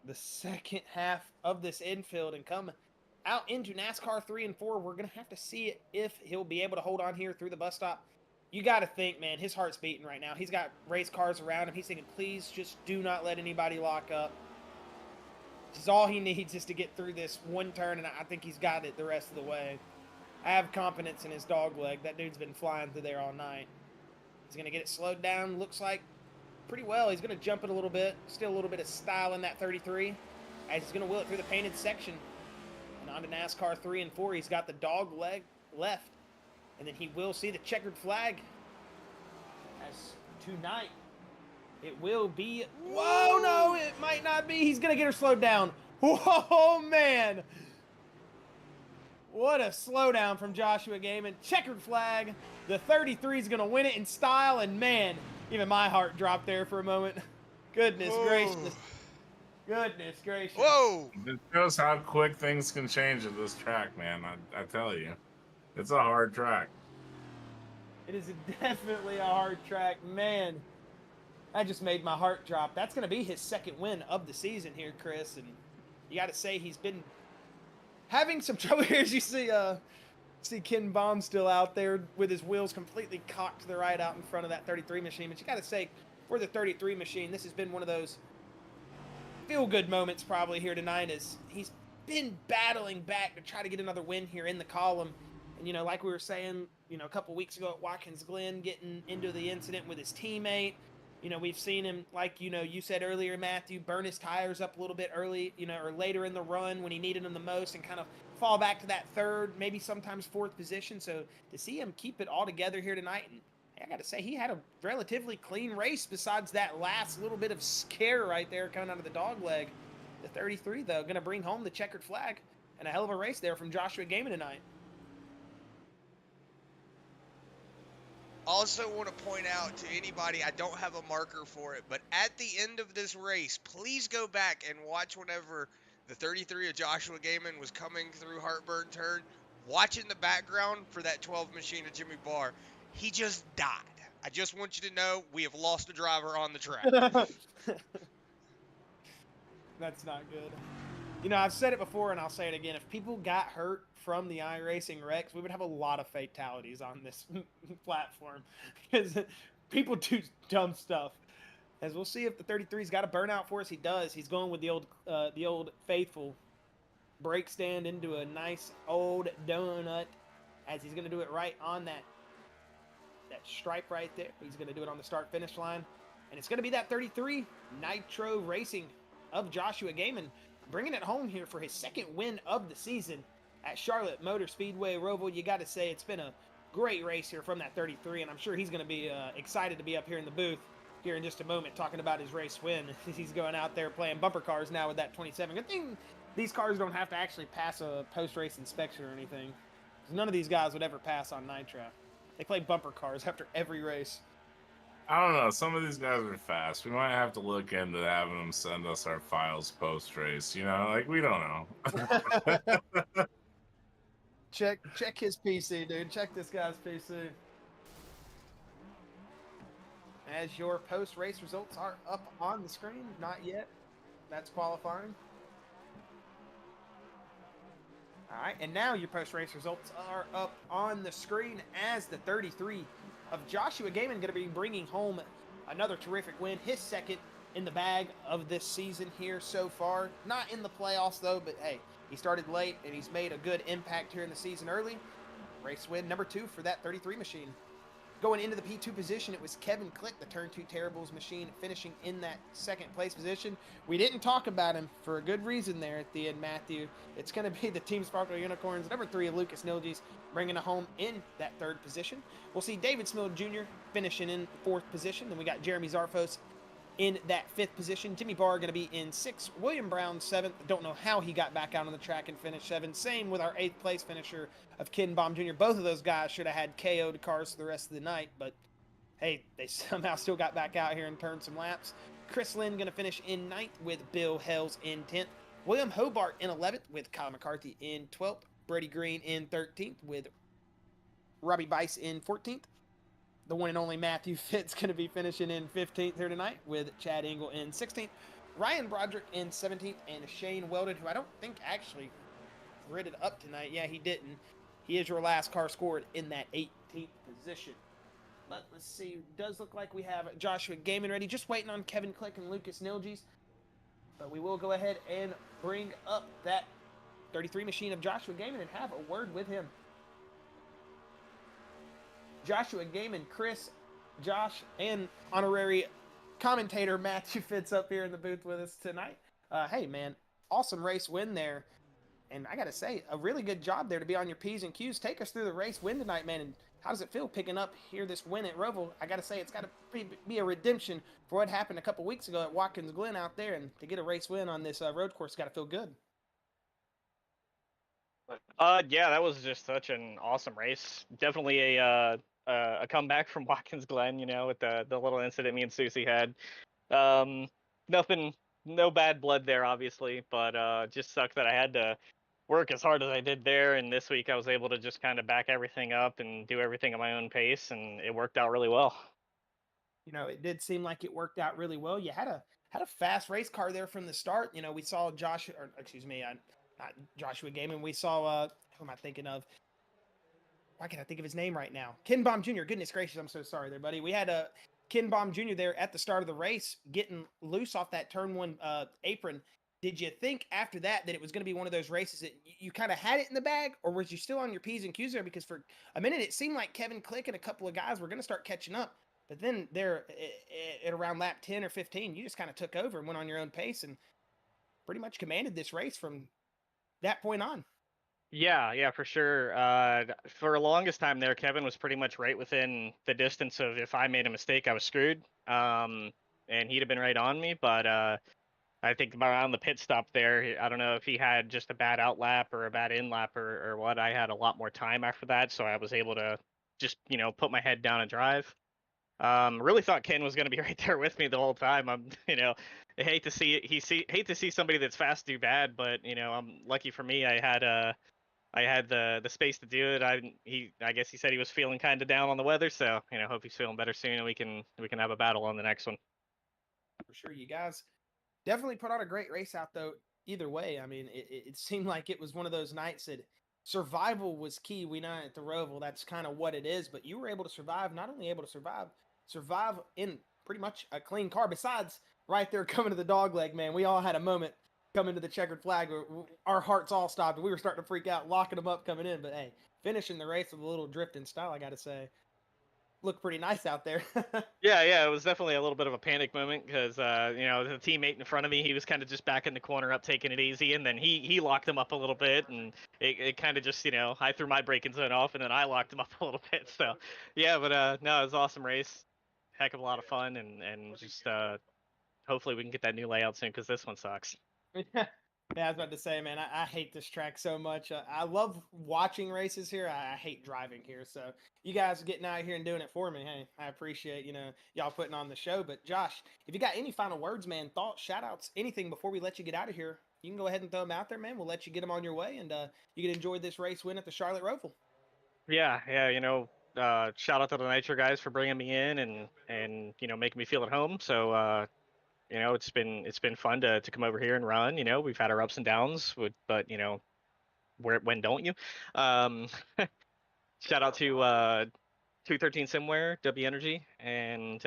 the second half of this infield and come out into NASCAR 3 and 4. We're going to have to see if he'll be able to hold on here through the bus stop. You got to think, man, his heart's beating right now. He's got race cars around him. He's thinking, please just do not let anybody lock up. Just all he needs is to get through this one turn, and I think he's got it the rest of the way. I have confidence in his dog leg. That dude's been flying through there all night. He's going to get it slowed down, looks like pretty well. He's going to jump it a little bit. Still a little bit of style in that 33. As he's going to wheel it through the painted section. And on to NASCAR 3 and 4. He's got the dog leg left. And then he will see the checkered flag. As tonight, it will be... Whoa, no, it might not be. He's going to get her slowed down. Whoa, man. What a slowdown from Joshua Gaiman. Checkered flag. The 33 is going to win it in style. And, man, even my heart dropped there for a moment. Goodness gracious. Goodness gracious. Whoa. It shows how quick things can change at this track, man. I tell you. It's a hard track. It is definitely a hard track. Man, that just made my heart drop. That's going to be his second win of the season here, Chris. And you got to say he's been having some trouble here. As you see Ken Baum still out there with his wheels completely cocked to the right out in front of that 33 machine. But you got to say, for the 33 machine, this has been one of those feel-good moments probably here tonight, as he's been battling back to try to get another win here in the column. And, you know, like we were saying, you know, a couple weeks ago at Watkins Glen, getting into the incident with his teammate. You know, we've seen him, like, you know, you said earlier, Matthew, burn his tires up a little bit early, you know, or later in the run when he needed them the most, and kind of fall back to that third, maybe sometimes fourth position. So to see him keep it all together here tonight, and I got to say, he had a relatively clean race besides that last little bit of scare right there coming out of the dog leg. The 33, though, going to bring home the checkered flag, and a hell of a race there from Joshua Gaiman tonight. Also want to point out to anybody, I don't have a marker for it, but at the end of this race, please go back and watch whenever the 33 of Joshua Gaiman was coming through Heartburn Turn. Watch in the background for that 12 machine of Jimmy Barr. He just died. I just want you to know we have lost a driver on the track. That's not good. You know, I've said it before and I'll say it again. If people got hurt from the iRacing wrecks, we would have a lot of fatalities on this platform because people do dumb stuff. As we'll see if the 33's got a burnout for us. He does. He's going with the old faithful brake stand into a nice old donut, as he's going to do it right on that stripe right there. He's going to do it on the start finish line, and it's going to be that 33 Nitro Racing of Joshua Gaiman bringing it home here for his second win of the season at Charlotte Motor Speedway. Roval, you got to say it's been a great race here from that 33, and I'm sure he's going to be excited to be up here in the booth here in just a moment talking about his race win. He's going out there playing bumper cars now with that 27. Good thing these cars don't have to actually pass a post-race inspection or anything. None of these guys would ever pass on Nitro. They play bumper cars after every race. I don't know. Some of these guys are fast. We might have to look into having them send us our files post-race. You know, like, we don't know. Check his PC, dude. Check this guy's PC. As your post-race results are up on the screen. Not yet. That's qualifying. All right, and now your post-race results are up on the screen as the 33 of Joshua Gaiman going to be bringing home another terrific win, his second in the bag of this season here so far. Not in the playoffs, though, but hey, he started late, and he's made a good impact here in the season early. Race win number 2 for that 33 machine. Going into the P2 position, it was Kevin Click, the Turn 2 Terribles machine, finishing in that second place position. We didn't talk about him for a good reason there at the end, Matthew. It's going to be the Team Sparkle Unicorns, number 3 of Lucas Nilges, bringing it home in that third position. We'll see David Smill Jr. finishing in 4th position. Then we got Jeremy Zarfos in that 5th position. Jimmy Barr going to be in 6th. William Brown 7th. Don't know how he got back out on the track and finished 7th. Same with our 8th place finisher of Ken Baum Jr. Both of those guys should have had KO'd cars for the rest of the night, but hey, they somehow still got back out here and turned some laps. Chris Lynn going to finish in 9th with Bill Hells in 10th. William Hobart in 11th with Kyle McCarthy in 12th. Brady Green in 13th with Robbie Bice in 14th. The one and only Matthew Fitz going to be finishing in 15th here tonight with Chad Engel in 16th. Ryan Broderick in 17th, and Shane Weldon, who I don't think actually gridded up tonight. Yeah, he didn't. He is your last car scored in that 18th position. But let's see. It does look like we have Joshua Gaiman ready. Just waiting on Kevin Click and Lucas Nilges. But we will go ahead and bring up that 33 machine of Joshua Gaiman and have a word with him. Joshua Gaiman, Chris, Josh, and honorary commentator Matthew Fitz up here in the booth with us tonight. Hey, man, awesome race win there. And I got to say, a really good job there to be on your P's and Q's. Take us through the race win tonight, man. And how does it feel picking up here this win at Roval? I got to say, it's got to be a redemption for what happened a couple weeks ago at Watkins Glen out there. And to get a race win on this road course, got to feel good. Yeah, that was just such an awesome race. Definitely a comeback from Watkins Glen, you know, with the little incident me and Susie had. Nothing, no bad blood there, obviously, but just sucked that I had to work as hard as I did there. And this week I was able to just kind of back everything up and do everything at my own pace, and it worked out really well. You know, it did seem like it worked out really well. You had a fast race car there from the start. You know, we saw not Joshua Gaiman. We saw who am I thinking of? Why can't I think of his name right now? Ken Baum Jr. Goodness gracious, I'm so sorry there, buddy. We had Ken Baum Jr. there at the start of the race getting loose off that turn 1 apron. Did you think after that it was going to be one of those races that you kind of had it in the bag, or was you still on your P's and Q's there? Because for a minute it seemed like Kevin Click and a couple of guys were going to start catching up. But then there at around lap 10 or 15, you just kind of took over and went on your own pace and pretty much commanded this race from that point on. Yeah, for sure. For the longest time there, Kevin was pretty much right within the distance of if I made a mistake, I was screwed. And he'd have been right on me. But I think around the pit stop there, I don't know if he had just a bad out lap or a bad in lap or what. I had a lot more time after that, so I was able to just put my head down and drive. Really thought Ken was going to be right there with me the whole time. I hate to see it. Hate to see somebody that's fast do bad, but I'm lucky for me. I had the space to do it. I guess he said he was feeling kind of down on the weather, so hope he's feeling better soon, and we can have a battle on the next one. For sure, you guys definitely put on a great race out though. Either way, I mean, it seemed like it was one of those nights that survival was key. We know at the Roval that's kind of what it is, but you were able to survive. Not only able to survive in pretty much a clean car. Besides, right there coming to the dog leg, man, we all had a moment coming to the checkered flag where our hearts all stopped. We were starting to freak out, locking them up coming in. But hey, finishing the race with a little drift in style, I got to say, looked pretty nice out there. Yeah, it was definitely a little bit of a panic moment because the teammate in front of me, he was kind of just back in the corner up, taking it easy, and then he locked him up a little bit, and it kind of just I threw my braking zone off, and then I locked him up a little bit. So yeah, but no, it was an awesome race, heck of a lot of fun, and just hopefully we can get that new layout soon because this one sucks. Yeah, I was about to say, man, I hate this track so much. I love watching races here. I hate driving here. So you guys getting out here and doing it for me, hey, I appreciate, y'all putting on the show. But Josh, if you got any final words, man, thoughts, shout outs, anything before we let you get out of here, you can go ahead and throw them out there, man. We'll let you get them on your way, and you can enjoy this race win at the Charlotte Roval. Yeah, shout out to the Nitro guys for bringing me in and making me feel at home. So it's been fun to come over here and run. We've had our ups and downs, but when don't you? Um, Shout out to 213 Simware, W Energy, and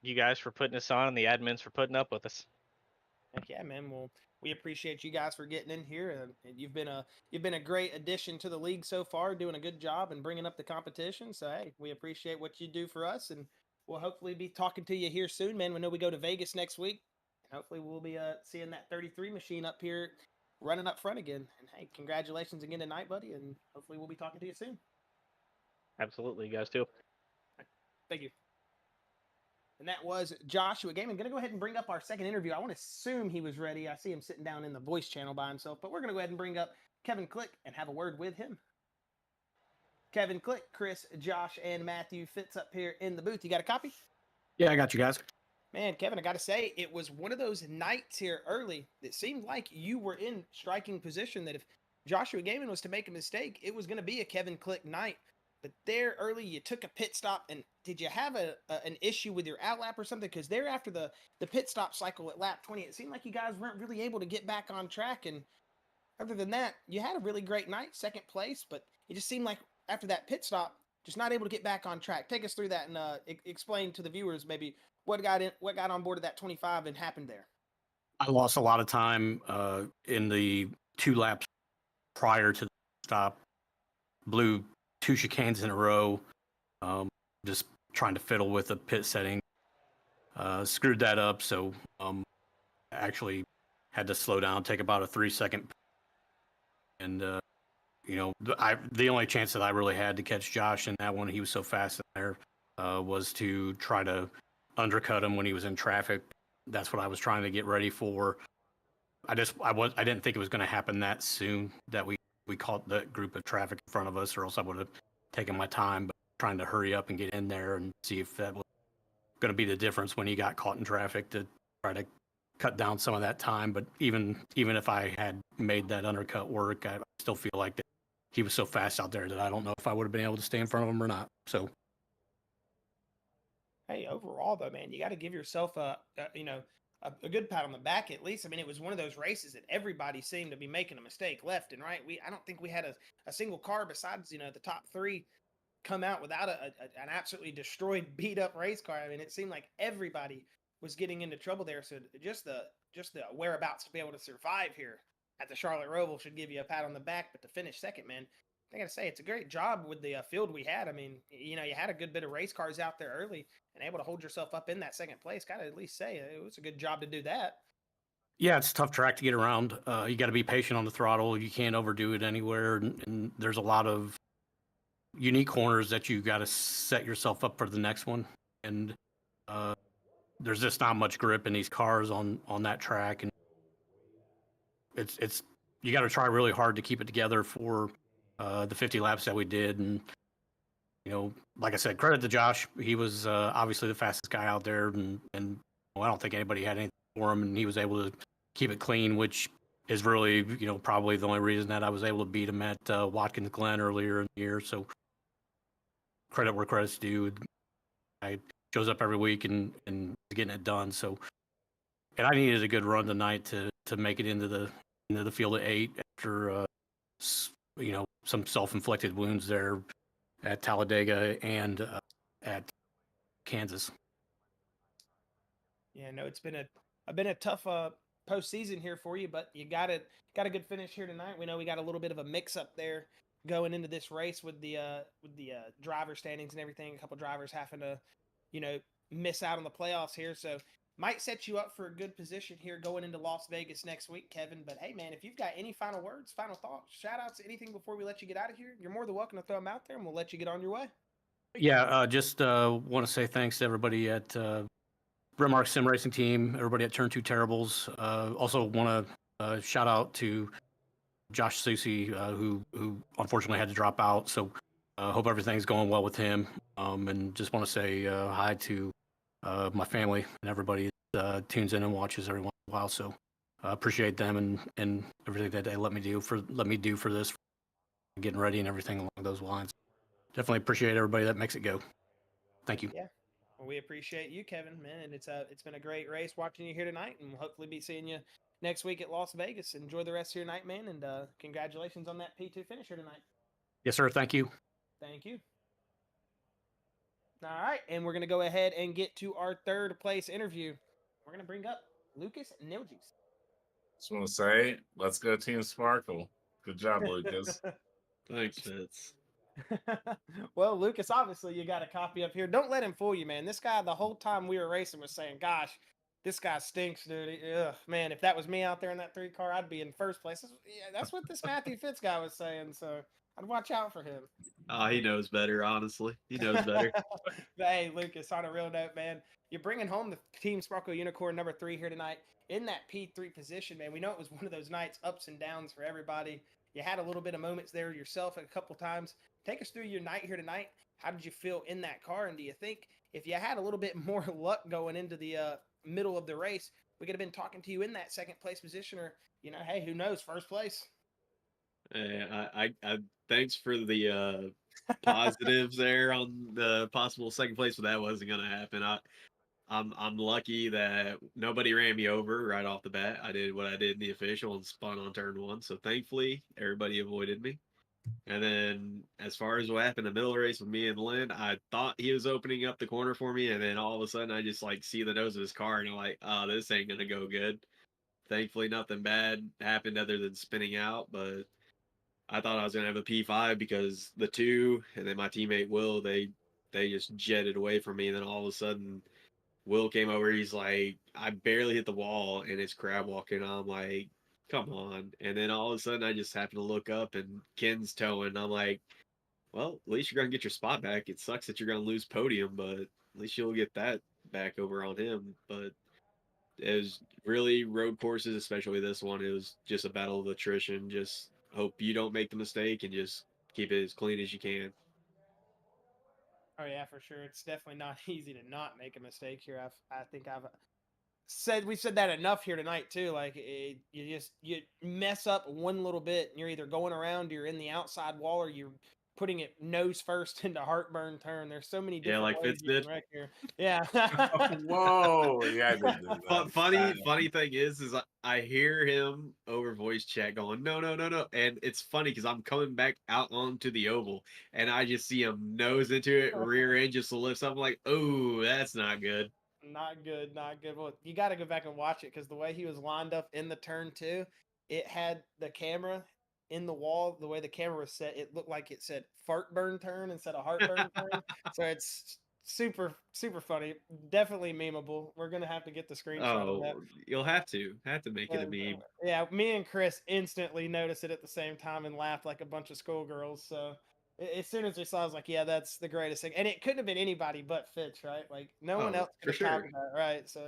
you guys for putting us on, and the admins for putting up with us. Heck yeah, man. Well, we appreciate you guys for getting in here, and you've been a great addition to the league so far, doing a good job and bringing up the competition. So hey, we appreciate what you do for us, and we'll hopefully be talking to you here soon, man. We know we go to Vegas next week, and hopefully we'll be seeing that 33 machine up here running up front again. And hey, congratulations again tonight, buddy, and hopefully we'll be talking to you soon. Absolutely, you guys too. Thank you. And that was Joshua Gaming. Going to go ahead and bring up our second interview. I want to assume he was ready. I see him sitting down in the voice channel by himself, but we're going to go ahead and bring up Kevin Click and have a word with him. Kevin Click, Chris, Josh, and Matthew Fitz up here in the booth. You got a copy? Yeah, I got you guys. Man, Kevin, I got to say, it was one of those nights here early that seemed like you were in striking position that if Joshua Gaming was to make a mistake, it was going to be a Kevin Click night. But there early, you took a pit stop, and did you have an issue with your outlap or something? Because there after the pit stop cycle at lap 20, it seemed like you guys weren't really able to get back on track. And other than that, you had a really great night, second place, but it just seemed like after that pit stop, just not able to get back on track. Take us through that and explain to the viewers maybe what got on board of that 25 and happened there. I lost a lot of time in the 2 laps prior to the stop. Blew 2 chicanes in a row, just trying to fiddle with the pit setting. Screwed that up, so actually had to slow down, take about a 3-second. And, the only chance that I really had to catch Josh in that one, he was so fast in there, was to try to undercut him when he was in traffic. That's what I was trying to get ready for. I didn't think it was going to happen that soon, that we caught that group of traffic in front of us, or else I would have taken my time, but trying to hurry up and get in there and see if that was going to be the difference when he got caught in traffic, to try to cut down some of that time. But even if I had made that undercut work, I still feel like that he was so fast out there that I don't know if I would have been able to stay in front of him or not. So, hey, overall though, man, you got to give yourself a good pat on the back at least. I mean, it was one of those races that everybody seemed to be making a mistake left and right. I don't think we had a single car besides, the top 3 come out without an absolutely destroyed, beat up race car. I mean, it seemed like everybody was getting into trouble there. So just the whereabouts to be able to survive here at the Charlotte Roval should give you a pat on the back. But to finish second, man, I got to say, it's a great job with the field we had. I mean, you had a good bit of race cars out there early and able to hold yourself up in that second place. Got to at least say it was a good job to do that. yeah, it's a tough track to get around. You got to be patient on the throttle. You can't overdo it anywhere. And there's a lot of unique corners that you got to set yourself up for the next one. And there's just not much grip in these cars on that track. And it's you got to try really hard to keep it together for the 50 laps that we did. And like I said, credit to Josh. He was obviously the fastest guy out there, and I don't think anybody had anything for him, and he was able to keep it clean, which is really, probably the only reason that I was able to beat him at Watkins Glen earlier in the year. So credit where credit's due. I shows up every week and getting it done. So, and I needed a good run tonight to make it into the field of 8 after some self-inflicted wounds there at Talladega and at Kansas. Yeah, no, it's been a tough postseason here for you, but you got a good finish here tonight. We know we got a little bit of a mix up there going into this race with the driver standings and everything. A couple drivers having to, miss out on the playoffs here, so might set you up for a good position here going into Las Vegas next week, Kevin. But hey, man, if you've got any final words, final thoughts, shout outs, anything before we let you get out of here, you're more than welcome to throw them out there, and we'll let you get on your way. Yeah, just want to say thanks to everybody at Brimmark Sim Racing Team, everybody at Turn 2 Terribles. Also want to shout out to Josh Susi, who unfortunately had to drop out. So hope everything's going well with him. And just want to say hi to my family and everybody that tunes in and watches every once in a while. So appreciate them and everything that they let me do for this, getting ready and everything along those lines. Definitely appreciate everybody that makes it go. Thank you. Yeah. Well, we appreciate you, Kevin, man, and it's been a great race watching you here tonight, and we'll hopefully be seeing you next week at Las Vegas. Enjoy the rest of your night, man, and congratulations on that P2 finish here tonight. Yes, sir. Thank you. Thank you. All right, and we're going to go ahead and get to our third place interview. We're going to bring up Lucas Nilges. Just want to say, let's go Team Sparkle. Good job, Lucas. Thanks, Fitz. Well, Lucas, obviously you got a copy up here. Don't let him fool you, man. This guy, the whole time we were racing, was saying, gosh, this guy stinks, dude. Ugh, man, if that was me out there in that 3 car, I'd be in first place. That's what this Matthew Fitz guy was saying, so I'd watch out for him. He knows better, honestly. He knows better. But hey, Lucas, on a real note, man, you're bringing home the Team Sparkle Unicorn number 3 here tonight in that P3 position, man. We know it was one of those nights, ups and downs for everybody. You had a little bit of moments there yourself a couple times. Take us through your night here tonight. How did you feel in that car? And do you think if you had a little bit more luck going into the middle of the race, we could have been talking to you in that second place position, or, hey, who knows, first place? I thanks for the positives there on the possible second place, but that wasn't going to happen. I'm lucky that nobody ran me over right off the bat. I did what I did in the official and spun on turn 1, so thankfully everybody avoided me. And then as far as what happened in the middle race with me and Lynn, I thought he was opening up the corner for me, and then all of a sudden I just see the nose of his car and I'm like, oh, this ain't gonna go good. Thankfully nothing bad happened other than spinning out, but I thought I was gonna have a P5 because the 2 and then my teammate Will, they just jetted away from me, and then all of a sudden Will came over, he's like, I barely hit the wall and it's crab walking. I'm like, come on. And then all of a sudden I just happen to look up and Ken's towing. I'm like, well, at least you're going to get your spot back. It sucks that you're going to lose podium, but at least you'll get that back over on him. But it was really road courses, especially this one. It was just a battle of attrition. Just hope you don't make the mistake and just keep it as clean as you can. Oh yeah, for sure. It's definitely not easy to not make a mistake here. I think we've said that enough here tonight too. Like you mess up one little bit, and you're either going around, you're in the outside wall, or you're putting it nose first into heartburn turn. There's so many different like ways Fitz you did. can wreck here. Yeah. Whoa, yeah, I did do that. Funny thing is I hear him over voice chat going, no, and it's funny because I'm coming back out onto the oval and I just see him nose into it, rear end just lifts up. I'm like, oh, that's not good. Not good, not good. Well, you got to go back and watch it because the way he was lined up in the turn 2, it had the camera in the wall. The way the camera was set, it looked like it said fart burn turn instead of heartburn turn. So it's super, super funny. Definitely memeable. We're going to have to get the screenshot of that. You'll have to make it a meme. Yeah, me and Chris instantly noticed it at the same time and laughed like a bunch of schoolgirls. So as soon as we saw it, I was like, yeah, that's the greatest thing. And it couldn't have been anybody but Fitch, right? Like, no one else could have topped that, right? So,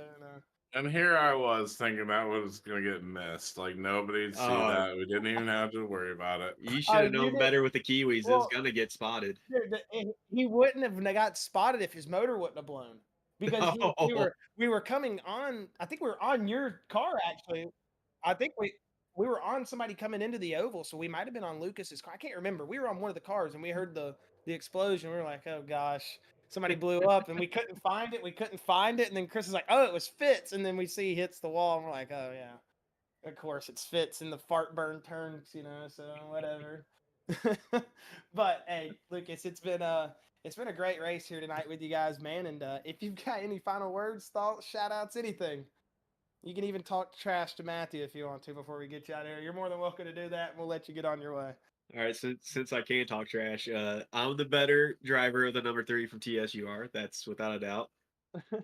And here I was thinking that was gonna get missed. Like nobody'd see Oh, that. We didn't even have to worry about it. you Oh, should have you known did. better with the Kiwis. It's Well, gonna get spotted. dude, he wouldn't have got spotted if his motor wouldn't have blown because we were coming on. I think we were on your car actually. I think we were on somebody coming into the oval, so we might have been on Lucas's car. I can't remember. We were on one of the cars and we heard the explosion. We were like, oh gosh, somebody blew up, and we couldn't find it. We couldn't find it, and then Chris is like, oh, it was Fitz, and then we see he hits the wall, and we're like, oh yeah, of course it's Fitz, and the fart burn turns, so whatever. But hey, Lucas, it's been a great race here tonight with you guys, man. And if you've got any final words, thoughts, shout outs, anything. You can even talk trash to Matthew if you want to before we get you out of here. You're more than welcome to do that, and we'll let you get on your way. All right, since I can't talk trash, I'm the better driver of the number 3 from TSUR. That's without a doubt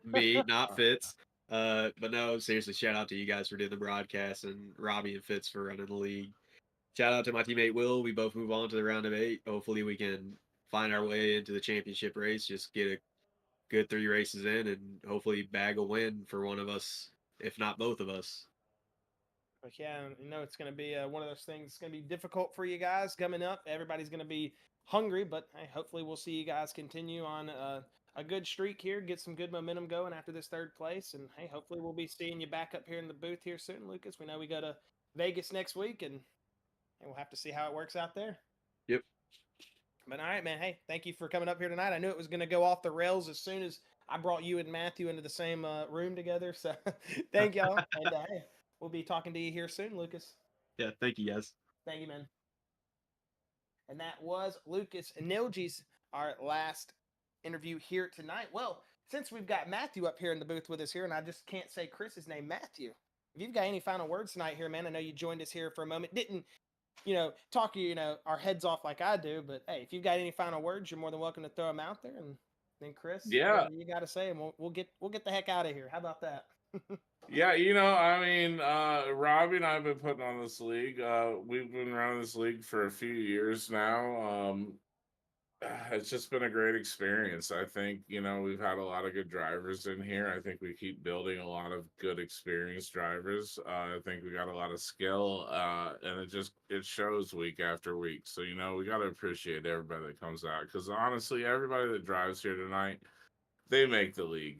me, not Fitz. But no, seriously, shout out to you guys for doing the broadcast and Robbie and Fitz for running the league. Shout out to my teammate Will. We both move on to the round of 8. Hopefully, we can find our way into the championship race. Just get a good 3 races in, and hopefully bag a win for one of us, if not both of us. But yeah, it's going to be one of those things. It's going to be difficult for you guys coming up. Everybody's going to be hungry, but hey, hopefully we'll see you guys continue on a good streak here, get some good momentum going after this 3rd place, and hey, hopefully we'll be seeing you back up here in the booth here soon, Lucas. We know we go to Vegas next week, and we'll have to see how it works out there. Yep. But all right, man. Hey, thank you for coming up here tonight. I knew it was going to go off the rails as soon as I brought you and Matthew into the same room together. So thank y'all. And hey, we'll be talking to you here soon, Lucas. Yeah, thank you guys. Thank you, man. And that was Lucas Nilges, our last interview here tonight. Well, since we've got Matthew up here in the booth with us here, and I just can't say Chris's name, Matthew, if you've got any final words tonight here, man, I know you joined us here for a moment. Didn't talk our heads off like I do, but hey, if you've got any final words, you're more than welcome to throw them out there. And then Chris, Yeah. whatever you got to say, and we'll get the heck out of here. How about that? Yeah, I mean, Robbie and I have been putting on this league. We've been running this league for a few years now. It's just been a great experience. I think, we've had a lot of good drivers in here. I think we keep building a lot of good experienced drivers. I think we got a lot of skill, and it shows week after week. So, we got to appreciate everybody that comes out, because honestly, everybody that drives here tonight, they make the league.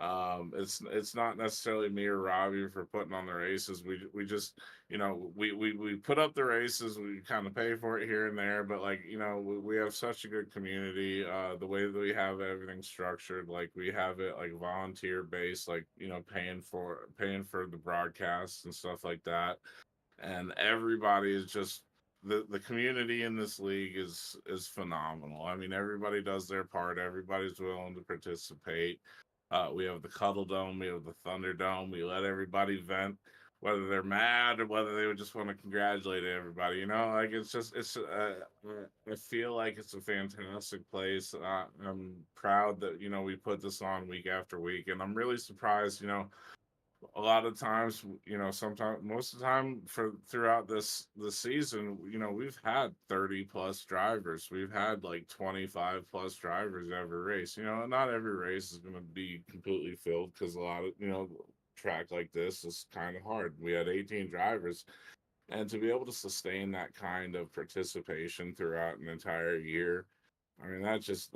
It's not necessarily me or Robbie for putting on the races. We just we put up the races. We kind of pay for it here and there, but we have such a good community. The way that we have everything structured, like we have it like volunteer based, like paying for the broadcasts and stuff like that, and everybody is just. The community in this league is phenomenal. I mean, everybody does their part. Everybody's willing to participate. We have the Cuddle Dome, we have the Thunder Dome. We let everybody vent, whether they're mad or whether they would just want to congratulate everybody. I feel like it's a fantastic place. I'm proud that we put this on week after week, and I'm really surprised. A lot of times, sometimes most of the time throughout this season, we've had 30 plus drivers. We've had like 25 plus drivers every race. Not every race is going to be completely filled, because a lot of, track like this is kind of hard. We had 18 drivers, and to be able to sustain that kind of participation throughout an entire year, I mean, that just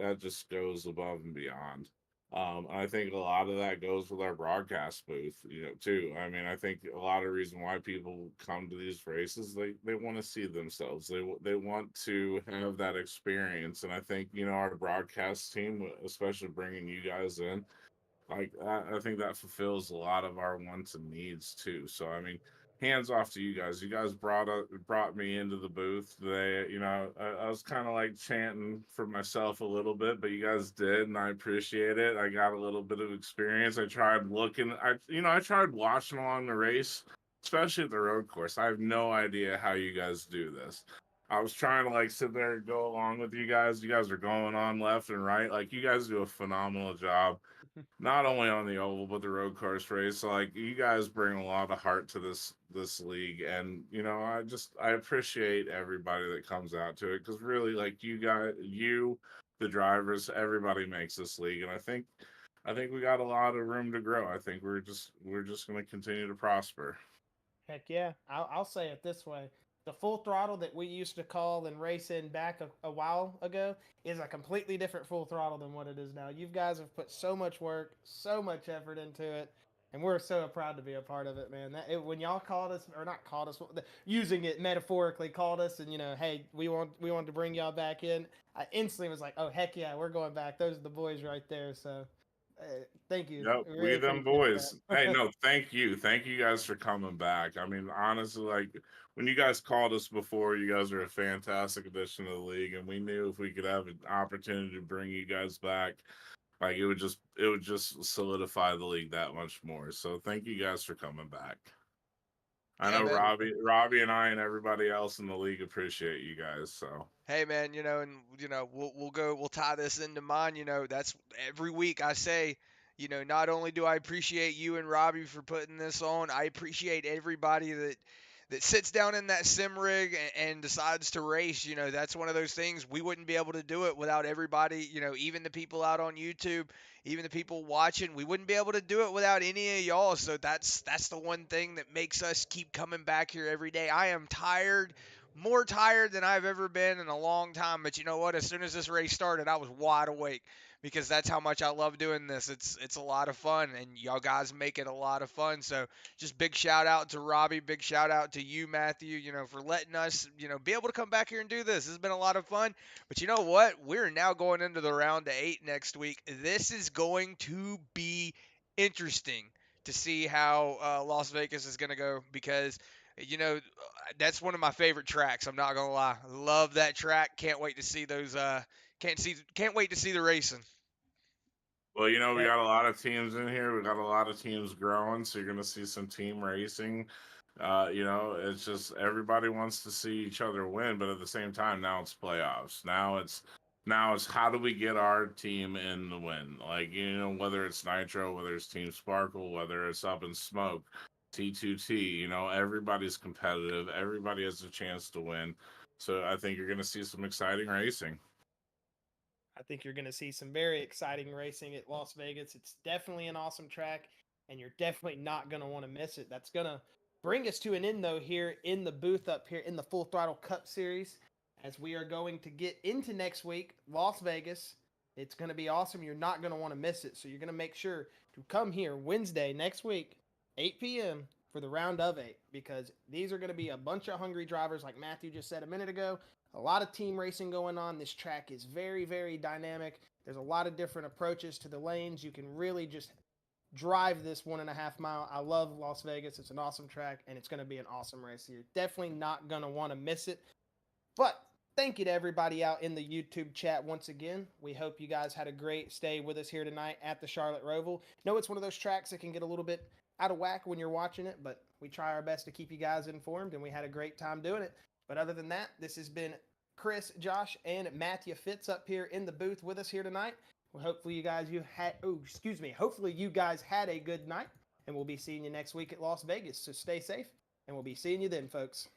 goes above and beyond. I think a lot of that goes with our broadcast booth, too. I mean, I think a lot of reason why people come to these races, they want to see themselves. They want to have that experience, and I think our broadcast team, especially bringing you guys in, like I think that fulfills a lot of our wants and needs too. So I mean, hands off to you guys. You guys brought me into the booth. I was kind of like chanting for myself a little bit, but you guys did, and I appreciate it. I got a little bit of experience. I tried looking. I tried watching along the race, especially at the road course. I have no idea how you guys do this. I was trying to sit there and go along with you guys. You guys are going on left and right. Like, you guys do a phenomenal job, not only on the oval but the road course race. So, you guys bring a lot of heart to this league, and I appreciate everybody that comes out to it, because really, the drivers, everybody makes this league, and I think I think we got a lot of room to grow. I think we're just going to continue to prosper. Heck yeah. I'll say it this way. The full throttle that we used to call and race in back a while ago is a completely different full throttle than what it is now. You guys have put so much work, so much effort into it, and we're so proud to be a part of it, man. When y'all called us, or not called us, using it metaphorically, called us and, hey, we wanted to bring y'all back in, I instantly was like, oh, heck yeah, we're going back. Those are the boys right there, so thank you. Yep, Really we them appreciate boys. Hey, that. no, thank you guys for coming back. I mean, honestly, like when you guys called us before, you guys are a fantastic addition to the league, and we knew if we could have an opportunity to bring you guys back, like it would just solidify the league that much more. So thank you guys for coming back. I Yeah, know man. Robbie and I and everybody else in the league appreciate you guys. So Hey man, we'll tie this into mine. That's every week I say, not only do I appreciate you and Robbie for putting this on, I appreciate everybody that sits down in that sim rig and decides to race. That's one of those things we wouldn't be able to do it without everybody. Even the people out on YouTube, even the people watching, we wouldn't be able to do it without any of y'all. So that's the one thing that makes us keep coming back here every day. I am tired, more tired than I've ever been in a long time. But you know what? As soon as this race started, I was wide awake because that's how much I love doing this. It's a lot of fun, and y'all guys make it a lot of fun. So just big shout out to Robbie, big shout out to you, Matthew. For letting us, be able to come back here and do this. This has been a lot of fun. But you know what? We're now going into the round of 8 next week. This is going to be interesting to see how Las Vegas is going to go because that's one of my favorite tracks. I'm not gonna lie, love that track. Can't wait to see those. Can't wait to see the racing. well, we got a lot of teams in here. We got a lot of teams growing, so you're gonna see some team racing. It's just everybody wants to see each other win, but at the same time, now it's playoffs. Now it's how do we get our team in the win? Like, whether it's Nitro, whether it's Team Sparkle, whether it's Up in Smoke, T2T, everybody's competitive. Everybody has a chance to win. So I think you're gonna see some exciting racing. I think you're going to see some very exciting racing at Las Vegas. It's definitely an awesome track, and you're definitely not going to want to miss it. That's going to bring us to an end, though, here in the booth up here in the Full Throttle Cup Series, as we are going to get into next week, Las Vegas. It's going to be awesome. You're not going to want to miss it. So you're going to make sure to come here Wednesday next week, 8 p.m., for the round of 8, because these are going to be a bunch of hungry drivers, like Matthew just said a minute ago. A lot of team racing going on. This track is very, very dynamic. There's a lot of different approaches to the lanes. You can really just drive this 1.5 mile. I love Las Vegas. It's an awesome track, and it's going to be an awesome race here. Definitely not going to want to miss it. But thank you to everybody out in the YouTube chat once again. We hope you guys had a great stay with us here tonight at the Charlotte Roval. No, it's one of those tracks that can get a little bit out of whack when you're watching it, but we try our best to keep you guys informed, and we had a great time doing it. But other than that, this has been Chris, Josh, and Matthew Fitz up here in the booth with us here tonight. Well, hopefully you guys Hopefully you guys had a good night, and we'll be seeing you next week at Las Vegas. So stay safe, and we'll be seeing you then, folks.